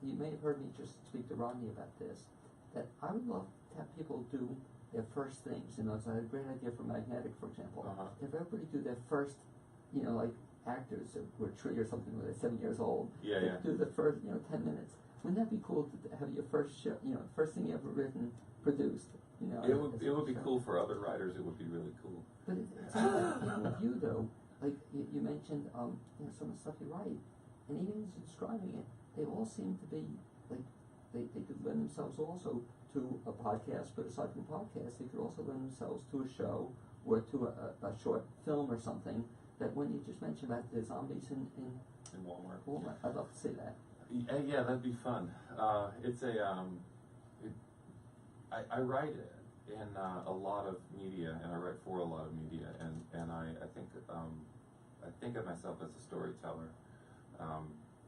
You may have heard me just speak to Rodney about this, that I would love to have people do their first things. You know, it's a great idea for Magnetic, for example. If everybody do their first, like actors that were Tree or something when they're 7 years old, Yeah, yeah. do the first, 10 minutes. Wouldn't that be cool to have your first show, first thing you ever written, produced? It would be cool for other writers. It would be really cool. But it seems like, with you though, like you mentioned, some of the stuff you write, and even as you're describing it, they all seem to be like they could lend themselves also to a podcast, but aside from podcast, they could also lend themselves to a show or to a short film or something. That when you just mentioned about the zombies in Walmart. I'd love to see that. Yeah, that'd be fun. It's I write in a lot of media, and I write for a lot of media, and I think of myself as a storyteller,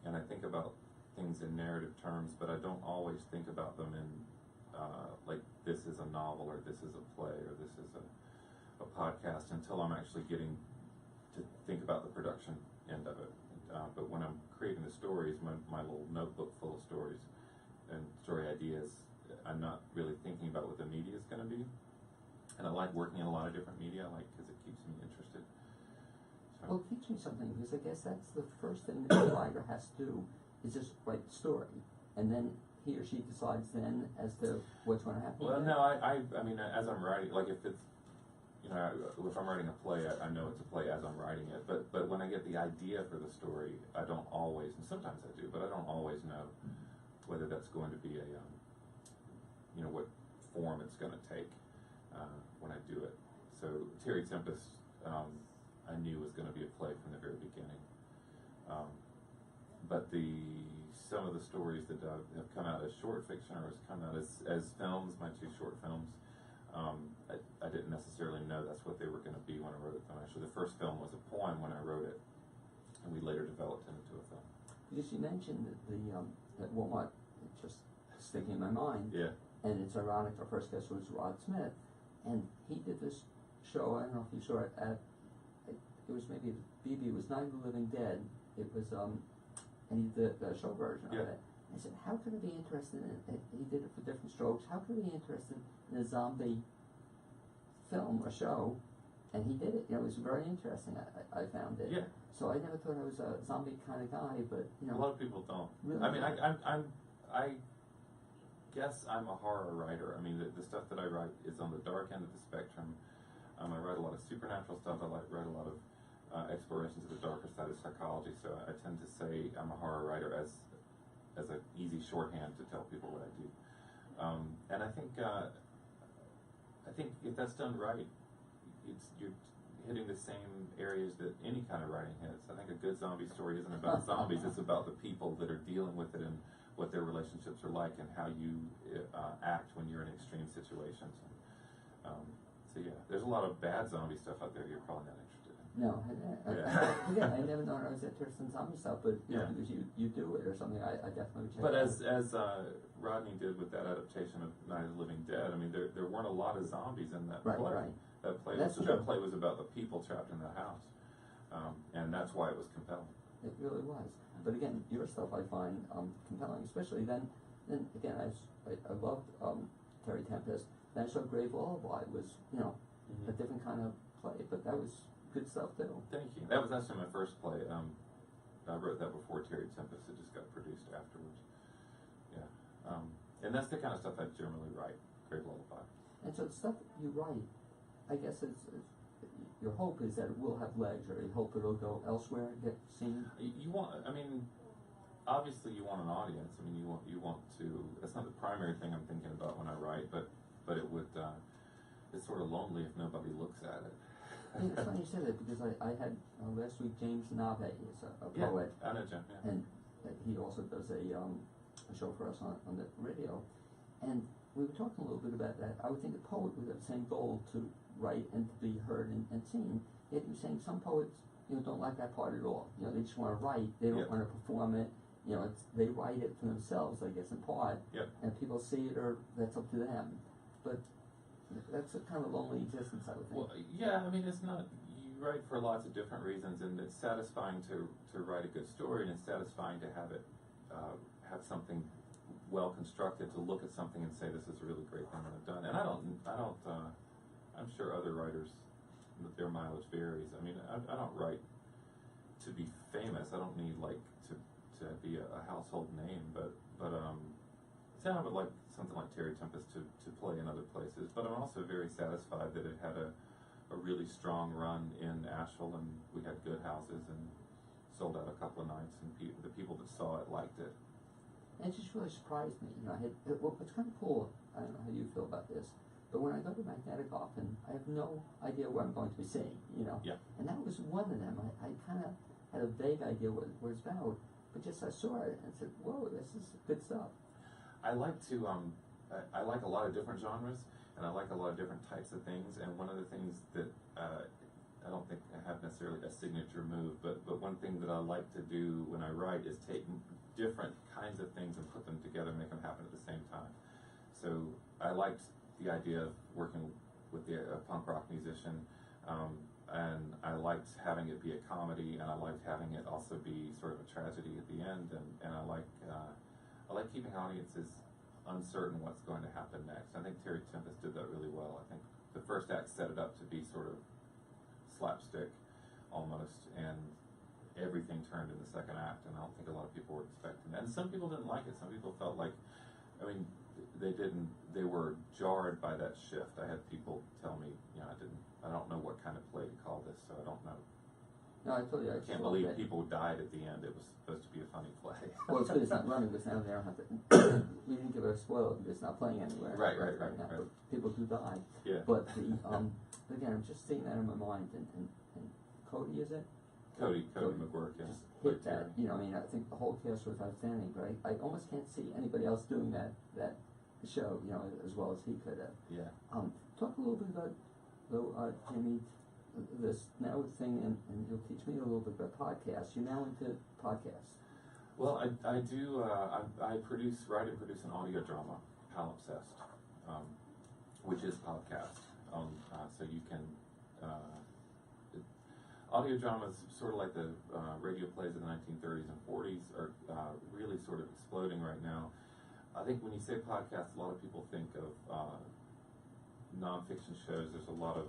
and I think about things in narrative terms, but I don't always think about them in like this is a novel or this is a play or this is a podcast until I'm actually getting to think about the production end of it. But when I'm creating the stories, my little notebook full of stories and story ideas, I'm not really thinking about what the media is going to be. And I like working in a lot of different media, because it keeps me interested. So. Well, teach me something, because I guess that's the first thing that the writer has to do, is just write the story. And then he or she decides then as to what's going to happen. Well, no, I mean, as I'm writing, like if it's, if I'm writing a play, I know it's a play as I'm writing it. But when I get the idea for the story, I don't always, and sometimes I do, but I don't always know whether that's going to be what form it's going to take when I do it. So Terry Tempest, I knew was going to be a play from the very beginning. But some of the stories that have come out as short fiction or has come out as films, my 2 short films, I didn't necessarily know that's what they were going to be when I wrote them. Actually, the first film was a poem when I wrote it, and we later developed it into a film. Because you mentioned that Walmart, just sticking in my mind, Yeah. and it's ironic, our first guest was Rod Smith, and he did this show, I don't know if you saw it, it was maybe BB, it was Night of the Living Dead, it was, and he did the show version of it. I said, how could I be interested in it? He did it for different strokes. How could I be interested in a zombie film or show? And he did it. It was very interesting. I found it. Yeah. So I never thought I was a zombie kind of guy, but a lot of people don't. Really? I mean, I guess I'm a horror writer. I mean, the stuff that I write is on the dark end of the spectrum. I write a lot of supernatural stuff. I write a lot of explorations of the darker side of psychology. So I tend to say I'm a horror writer as an easy shorthand to tell people what I do. And I think if that's done right, you're hitting the same areas that any kind of writing hits. I think a good zombie story isn't about zombies, it's about the people that are dealing with it and what their relationships are like and how you act when you're in extreme situations. So yeah, there's a lot of bad zombie stuff out there you're probably not interested in. no. Again, I never known I was interested in zombie stuff, but because you do it or something, I definitely would check But it out. as Rodney did with that adaptation of Night of the Living Dead, I mean, there weren't a lot of zombies in that play. Right. That play was about the people trapped in the house, and that's why it was compelling. It really was. But again, your stuff I find compelling, especially then again, I loved Terry Tempest. Then I saw Grave Lullaby was, a different kind of play, but that was good stuff too. Thank you. That was actually my first play. I wrote that before Terry Tempest. It just got produced afterwards. Yeah. And that's the kind of stuff I generally write, Grave Lullaby. And so the stuff you write, I guess your hope is that it will have legs, or you hope it'll go elsewhere, get seen. Obviously you want an audience. I mean, you want to. That's not the primary thing I'm thinking about when I write, but it would. It's sort of lonely if nobody looks at it. Yeah, it's funny you said that, because I had last week James Nave is a poet. I know Jim. Yeah. And he also does a show for us on the radio, and we were talking a little bit about that. I would think a poet would have the same goal to write and to be heard and seen. Yet you're saying some poets, don't like that part at all. They just want to write. They don't want to perform it. They write it for themselves, I guess, in part. Yep. And people see it, or that's up to them. But that's a kind of lonely existence, I would think. Well, yeah. I mean, it's not. You write for lots of different reasons, and it's satisfying to write a good story, and it's satisfying to have it have something well constructed, to look at something and say, this is a really great thing that I've done. And I don't. I'm sure other writers, their mileage varies. I mean, I don't write to be famous. I don't need to be a household name, but I would like something like Terry Tempest to play in other places. But I'm also very satisfied that it had a really strong run in Asheville, and we had good houses and sold out a couple of nights, and the people that saw it liked it. And it just really surprised me. It's kind of cool. I don't know how you feel about this, but when I go to Magnetic often, I have no idea what I'm going to be seeing. Yeah. And that was one of them. I kind of had a vague idea what it's about, but just I saw it and said, "Whoa, this is good stuff." I like to. I like a lot of different genres, and I like a lot of different types of things. And one of the things that I don't think I have necessarily a signature move, but one thing that I like to do when I write is take different kinds of things and put them together, make them happen at the same time. So I liked the idea of working with a punk rock musician, and I liked having it be a comedy, and I liked having it also be sort of a tragedy at the end, and I like keeping audiences uncertain what's going to happen next. I think Terry Tempest did that really well. I think the first act set it up to be sort of slapstick almost, and everything turned in the second act, and I don't think a lot of people were expecting that. And some people didn't like it. Some people felt like, I mean, they were jarred by that shift. I had people tell me, you know, I don't know what kind of play to call this, so I don't know. No, I told you. I can't believe people died at the end. It was supposed to be a funny play. Well, it's good it's not running, because now they don't have to. We didn't give it a spoiler because it's not playing anywhere. Right. Now, but people do die. Yeah. But the again, I'm just seeing that in my mind, and Cody, is it? Cody McGuirk, yeah. Just hit that. You know, I mean, I think the whole cast was outstanding, but I almost can't see anybody else doing that show, you know, as well as he could have. Yeah. Talk a little bit about, though, Jamie, this now thing, and you'll teach me a little bit about podcasts. You're now into podcasts. Well, I do. I write and produce an audio drama, Palimpsest, which is podcast. So you can. Audio dramas, sort of like the radio plays of the 1930s and 40s, are really sort of exploding right now. I think when you say podcast, a lot of people think of nonfiction shows. There's a lot of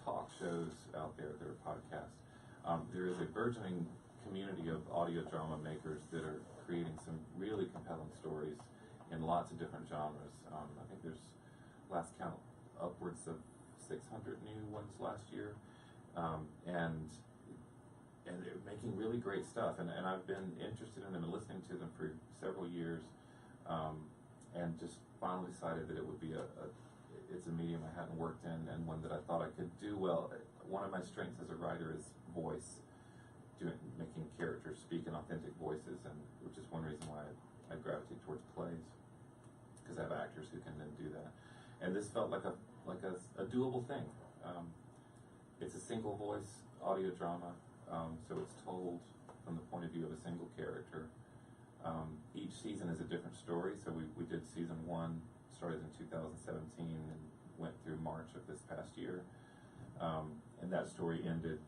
talk shows out there that are podcasts. There is a burgeoning community of audio drama makers that are creating some really compelling stories in lots of different genres. I think there's, last count, upwards of 600 new ones last year. And they're making really great stuff, and I've been interested in them and listening to them for several years, and just finally decided that it would be it's a medium I hadn't worked in, and one that I thought I could do well. One of my strengths as a writer is voice, making characters speak in authentic voices, and which is one reason why I gravitate towards plays, because I have actors who can then do that. And this felt like a doable thing. It's a single voice audio drama, so it's told from the point of view of a single character. Each season is a different story, so we did season 1, started in 2017 and went through March of this past year. And that story ended.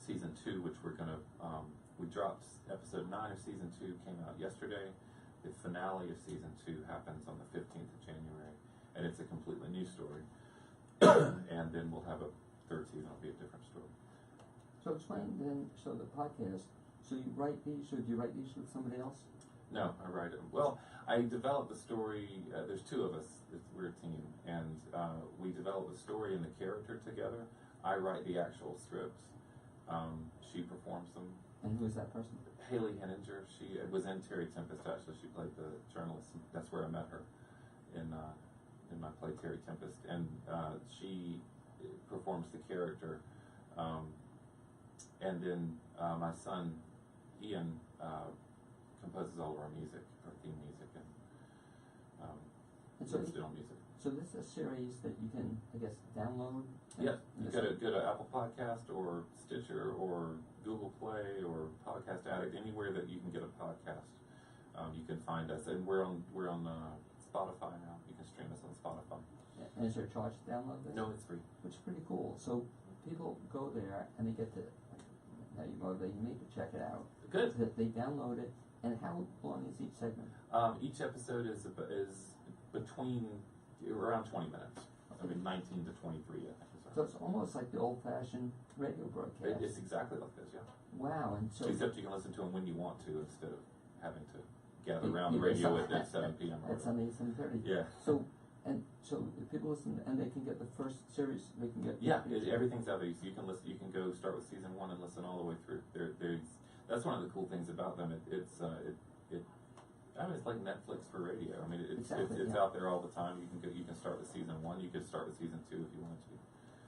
Season 2, which we dropped episode 9 of season 2, came out yesterday. The finale of season 2 happens on the 15th of January, and it's a completely new story. And then we'll have a third season, will be a different story. So explain then, so the podcast, so you write these, or do you write these with somebody else? No, I write it. Well, I developed the story, there's 2 of us, we're a team, and we develop the story and the character together. I write the actual scripts. She performs them. And who is that person? Haley Henninger. She was in Terry Tempest, actually. She played the journalist. That's where I met her, in my play Terry Tempest. And she performs the character. And then my son, Ian, composes all of our music, our theme music, and so still music. So this is a series that you can, I guess, download? Yeah, you go to Apple Podcast or Stitcher or Google Play or Podcast Addict, anywhere that you can get a podcast. You can find us, and we're on Spotify now. You can stream us on Spotify. And is there a charge to download this? No, it's free. Which is pretty cool. So people go there and they get to, now you motivate me to check it out. Good. They download it, and how long is each segment? Each episode is between around 20 minutes. I mean, 19 to 23, I think. So it's almost like the old-fashioned radio broadcast. It's exactly like this, yeah. Wow, and so... Except you can listen to them when you want to, instead of having to gather around the radio at 7 p.m. At Sunday at 7:30. Yeah. So if people listen, and they can get the first series, they can get... Yeah, everything's out there. So you can listen. You can go start with season 1 and listen all the way through. That's one of the cool things about them. I mean, it's like Netflix for radio. I mean, it's out there all the time. You can start with season 1. You can start with season 2 if you wanted to.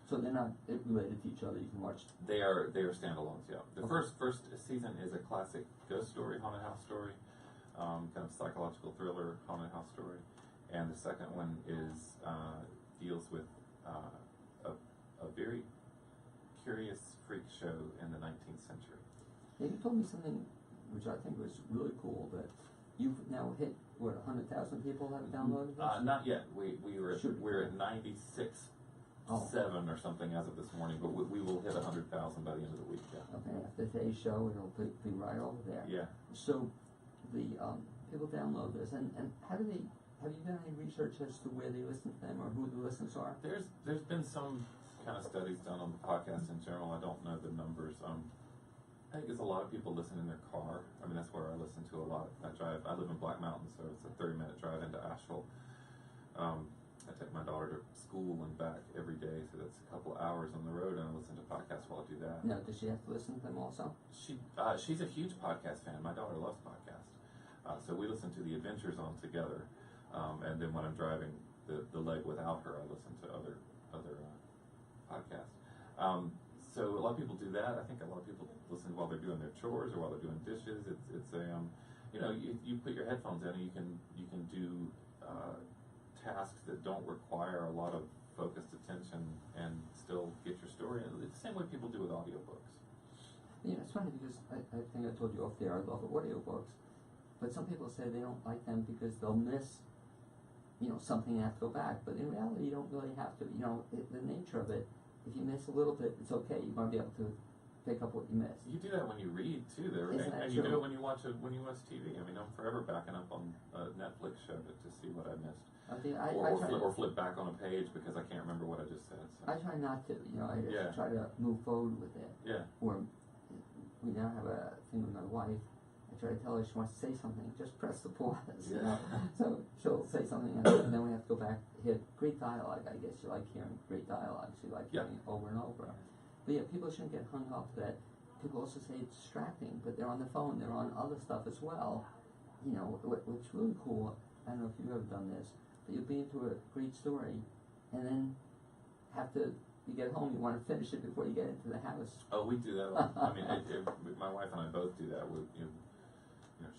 So they're not related to each other. You can watch. They are standalones. Yeah. The first season is a classic ghost story, haunted house story, kind of psychological thriller, haunted house story, and the second one deals with a very curious freak show in the 19th century. Yeah, you told me something which I think was really cool, that you've now hit, what, 100,000 people have downloaded this? Not yet. We're at 96. Oh. 7 or something as of this morning, but we will hit 100,000 by the end of the week. Yeah. Okay, after today's show, it'll be right over there. Yeah. So, the people download this, and how do they? Have you done any research as to where they listen to them or who the listeners are? There's been some kind of studies done on the podcast in general. I don't know the numbers. I think there's a lot of people listen in their car. I mean, that's where I listen to a lot. I live in Black Mountain, so it's a 30-minute drive into Asheville. I take my daughter to school and back every day, so that's a couple hours on the road, and I listen to podcasts while I do that. Now, does she have to listen to them also? She's a huge podcast fan. My daughter loves podcasts, so we listen to the Adventures on together, and then when I'm driving the leg without her, I listen to other podcasts. So a lot of people do that. I think a lot of people listen while they're doing their chores or while they're doing dishes. It's a you put your headphones in and you can do tasks that don't require a lot of focused attention and still get your story. It's the same way people do with audiobooks. Yeah, it's funny because I think I told you off there, I love audiobooks, but some people say they don't like them because they'll miss, something and have to go back. But in reality, you don't really have to. The nature of it, if you miss a little bit, it's okay. You're going to be able to pick up what you missed. You do that when you read too, though, right? And you do it when you watch TV. I mean, I'm forever backing up on a Netflix show to see what I missed. Or flip back on a page because I can't remember what I just said. So. I try not to. I just try to move forward with it. Yeah. Or we now have a thing with my wife. I try to tell her she wants to say something, just press the pause. Yeah. So she'll say something, and then we have to go back. Hear great dialogue. I guess you like hearing great dialogue. So you like hearing it over and over. But yeah, people shouldn't get hung up that. People also say it's distracting, but they're on the phone. They're on other stuff as well. What's really cool. I don't know if you've ever done this. You'll be into a great story, and then you get home, you want to finish it before you get into the house. Oh, we do that. I mean, my wife and I both do that.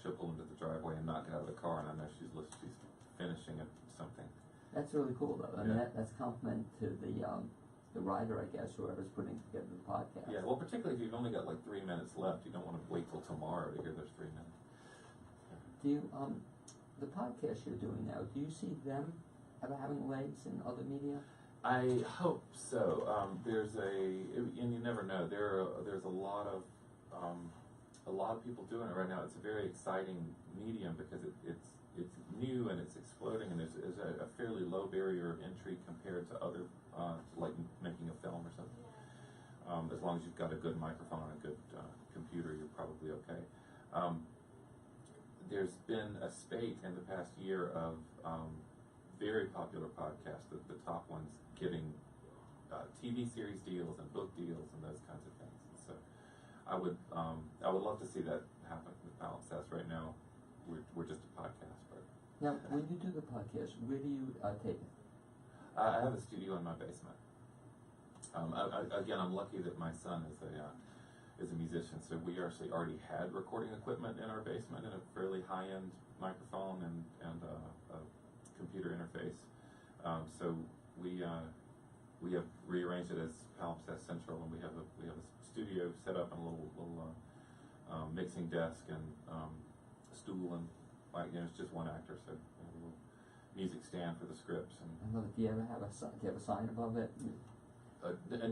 She'll pull into the driveway and not get out of the car, and I know she's finishing something. That's really cool, though. I mean, that's a compliment to the writer, I guess, whoever's putting together the podcast. Yeah, well, particularly if you've only got like 3 minutes left, you don't want to wait till tomorrow to hear those 3 minutes. Do you, the podcast you're doing now, do you see them ever having legs in other media? I hope so. And you never know. There's a lot of people doing it right now. It's a very exciting medium because it's new and it's exploding, and there's a fairly low barrier of entry compared to other like making a film or something. As long as you've got a good microphone and a good computer, you're probably okay. There's been a spate in the past year of very popular podcasts, the top ones getting TV series deals and book deals and those kinds of things. And so I would love to see that happen with Balanced. Right now, we're just a podcast. But now, when you do the podcast, where do you tape it? I have a studio in my basement. Again, I'm lucky that my son is a musician, so we actually already had recording equipment in our basement and a fairly high-end microphone and a computer interface. So we have rearranged it as Palimpsest Central, and we have a studio set up and a little mixing desk and stool, and it's just one actor, so we have a little music stand for the scripts. And I love it. Do you ever have a sign above it?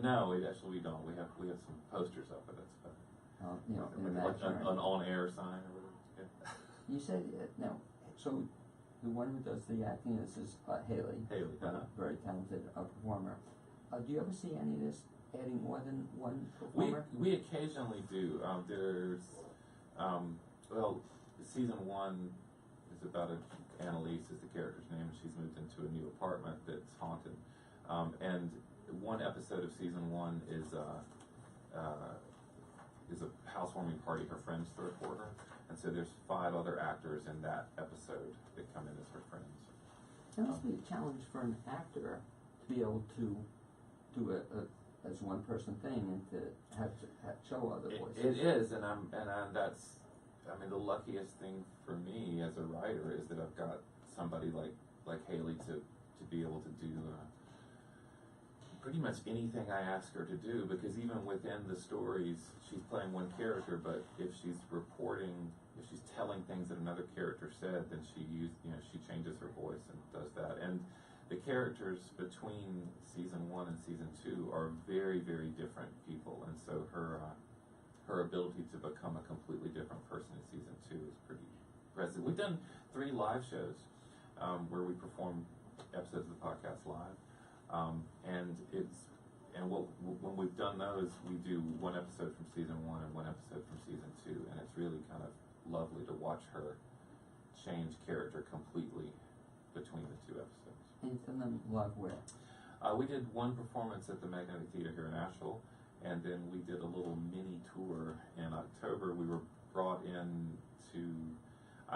No, we don't. We have some posters up, but that's about like an on-air sign or whatever. Yeah. You said now. So the one who does the acting is Haley. Haley, very talented performer. Do you ever see any of this adding more than one performer? We occasionally do. There's season 1 is about Annalise is the character's name, and she's moved into a new apartment that's haunted. And one episode of season 1 is a housewarming party her friends throw for her, and so there's 5 other actors in that episode that come in as her friends. It must be a challenge for an actor to be able to do as one person thing and to have show other voices. It is, and that's the luckiest thing for me as a writer is that I've got somebody like Haley to be able to do pretty much anything I ask her to do, because even within the stories, she's playing one character, but if she's telling things that another character said, then she changes her voice and does that. And the characters between season 1 and season 2 are very, very different people, and so her ability to become a completely different person in season 2 is pretty impressive. We've done 3 live shows where we perform episodes of the podcast live. When we've done those, we do 1 episode from season 1 and 1 episode from season 2, and it's really kind of lovely to watch her change character completely between the 2 episodes. And you've done them live where? We did 1 performance at the Magnetic Theater here in Asheville, and then we did a little mini tour in October. I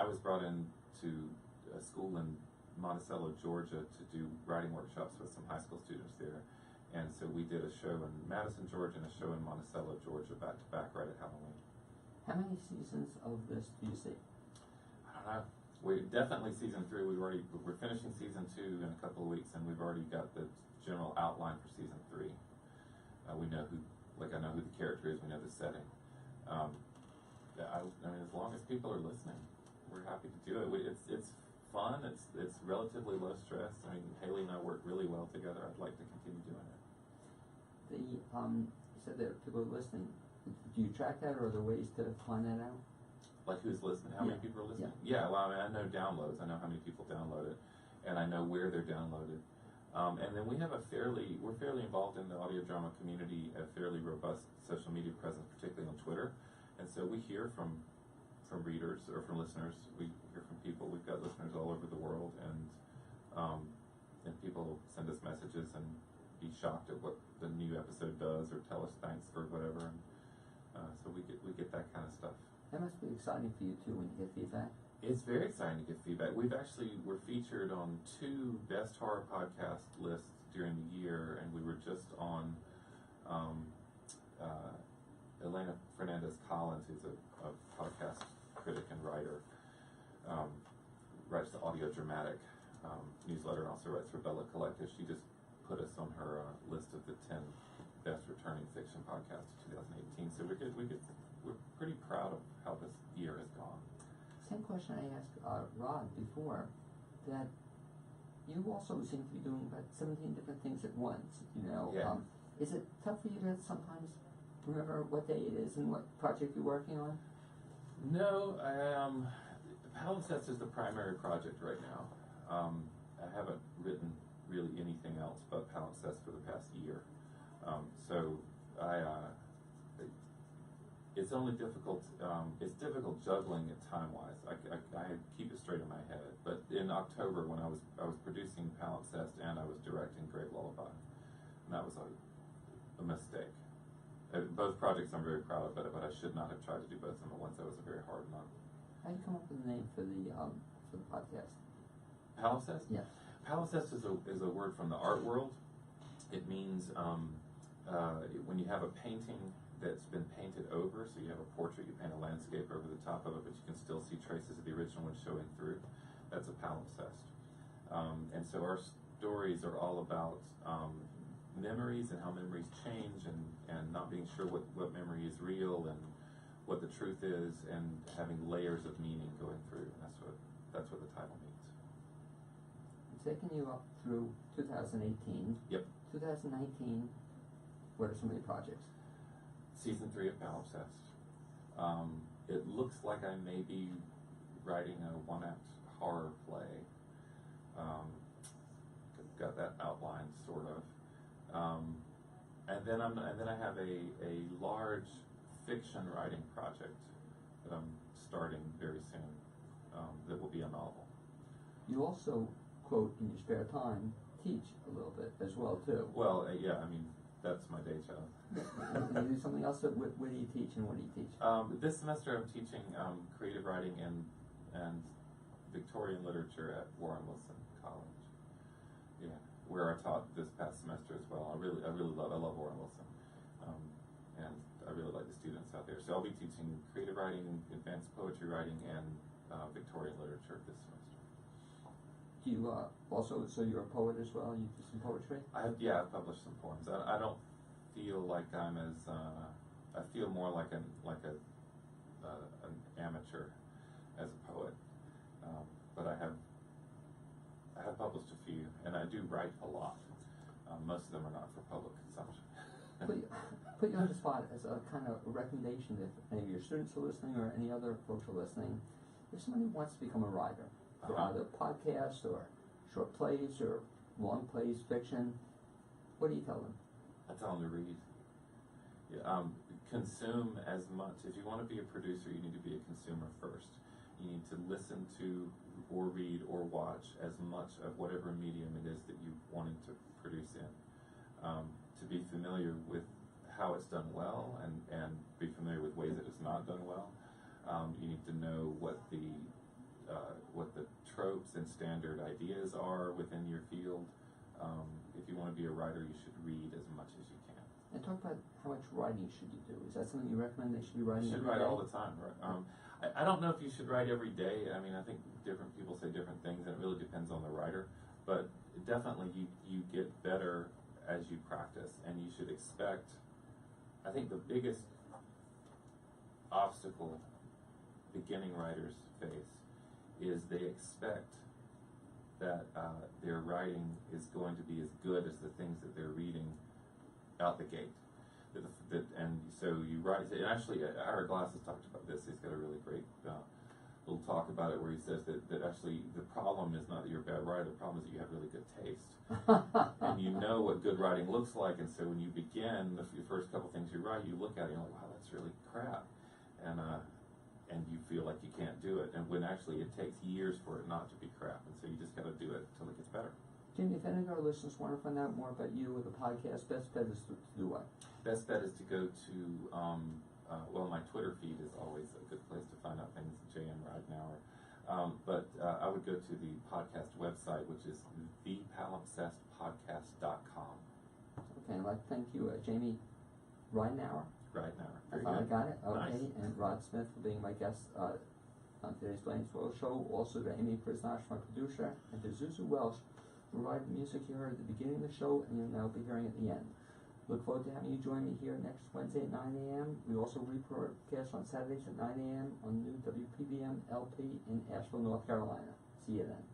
was brought in to a school in Monticello, Georgia, to do writing workshops with some high school students there. And so we did a show in Madison, Georgia, and a show in Monticello, Georgia, back to back right at Halloween. How many seasons of this do you see? I don't know. We definitely season 3. We're finishing season 2 in a couple of weeks, and we've already got the general outline for season 3. We know I know who the character is. We know the setting. I mean, as long as people are listening, we're happy to do it. It's fun. It's relatively low stress. I mean, Haley and I work really well together. I'd like to continue doing it. You said that people are listening. Do you track that, or are there ways to find that out? Like who's listening? How many people are listening? Yeah. Well, I know downloads. I know how many people download it, and I know where they're downloaded. And then we're fairly involved in the audio drama community, a fairly robust social media presence, particularly on Twitter. And so we hear from readers or from listeners. We hear from people. We've got listeners all over the world, and people send us messages and be shocked at what the new episode does, or tell us thanks for whatever. And so we get that kind of stuff. That must be exciting for you too when you get feedback. It's very exciting to get feedback. We're featured on 2 best horror podcast lists during the year, and we were just on Elena Fernandez-Collins, who's a podcast critic and writer, writes the Audio Dramatic newsletter, and also writes for Bella Collective. She just put us on her list of the 10 best returning fiction podcasts of 2018. So we're pretty proud of how this year has gone. Same question I asked Rod before, that you also seem to be doing about 17 different things at once, Yeah. Is it tough for you to sometimes remember what day it is and what project you're working on? No, Palimpsest is the primary project right now. I haven't written really anything else but Palimpsest for the past year. So it's only difficult. It's difficult juggling it time-wise. I keep it straight in my head. But in October, when I was producing Palimpsest and I was directing Great Lullaby, and that was a mistake. Both projects I'm very proud of, but I should not have tried to do both of them at once. That was a very hard month. How do you come up with a name for the podcast? Palimpsest? Yeah. Palimpsest is a word from the art world. It means when you have a painting that's been painted over, so you have a portrait, you paint a landscape over the top of it, but you can still see traces of the original one showing through. That's a palimpsest. And so our stories are all about memories and how memories change, and not being sure what memory is real and what the truth is, and having layers of meaning going through. And that's what the title means. It's taken you up through 2018. Yep. 2019, what are some of your projects? Season 3 of Palimpsest. It looks like I may be writing a 1-act horror play. Got that outlined, sort of. And then I have a large fiction writing project that I'm starting very soon. That will be a novel. You also, quote, in your spare time, teach a little bit as well too. Well, yeah. I mean, that's my day job. You do something else. Where do you teach, and what do you teach? This semester I'm teaching creative writing and Victorian literature at Warren Wilson College. Yeah, where I taught this past semester as well. I love Warren Wilson, and I really like the students out there. So I'll be teaching creative writing, advanced poetry writing, and Victorian literature this semester. Do you also, so you're a poet as well? You do some poetry? I've published some poems. I don't feel like I'm as, I feel more like an amateur as a poet. But I have published a few, and I do write a lot. Most of them are not for public consumption. Put you on the spot as a kind of recommendation if any of your students are listening or any other folks are listening. If somebody wants to become a writer for either podcasts or short plays or long plays, fiction, what do you tell them? I tell them to read. Yeah, consume as much. If you want to be a producer, you need to be a consumer first. You need to listen to or read or watch as much of whatever medium it is that you're wanting to produce in. To be familiar with how it's done well and be familiar with ways that it's not done well. You need to know what the tropes and standard ideas are within your field. If you want to be a writer, you should read as much as you can. And talk about how much writing should you do. Is that something you recommend they should be writing? You should every write day? all the time. Right? I don't know if you should write every day. I mean, I think different people say different things, and it really depends on the writer. But definitely, you get better as you practice, and you should expect. I think the biggest obstacle beginning writers face is they expect that their writing is going to be as good as the things that they're reading out the gate. And so you write, and actually Ira Glass has talked about this. He's got a really great little talk about it where he says that actually the problem is not that you're a bad writer, the problem is that you have really good taste. And you know what good writing looks like, and so when you begin, the first couple things you write, you look at it and you're like, wow, that's really crap. And you feel like you can't do it. And when actually it takes years for it not to be crap. And so you just got to do it until it gets better. Jamie, if any of our listeners want to find out more about you or the podcast, best bet is to do what? Best bet is to go to, well, my Twitter feed is always a good place to find out things, Jamie Ridenhour. But I would go to the podcast website, which is thepalimpsestpodcast.com. Okay, I'd like to thank you, Jamie Ridenhour. Ridenhour. I finally got it. Okay, Nice. and Rod Smith for being my guest on today's BLAINESWORLD show. Also to Amy Prisnash, my producer, and to Zuzu Welsh, who provided the music you heard at the beginning of the show, and you'll now be hearing at the end. Look forward to having you join me here next Wednesday at 9 a.m. We also rebroadcast on Saturdays at 9 a.m. on new WPBM LP in Asheville, North Carolina. See you then.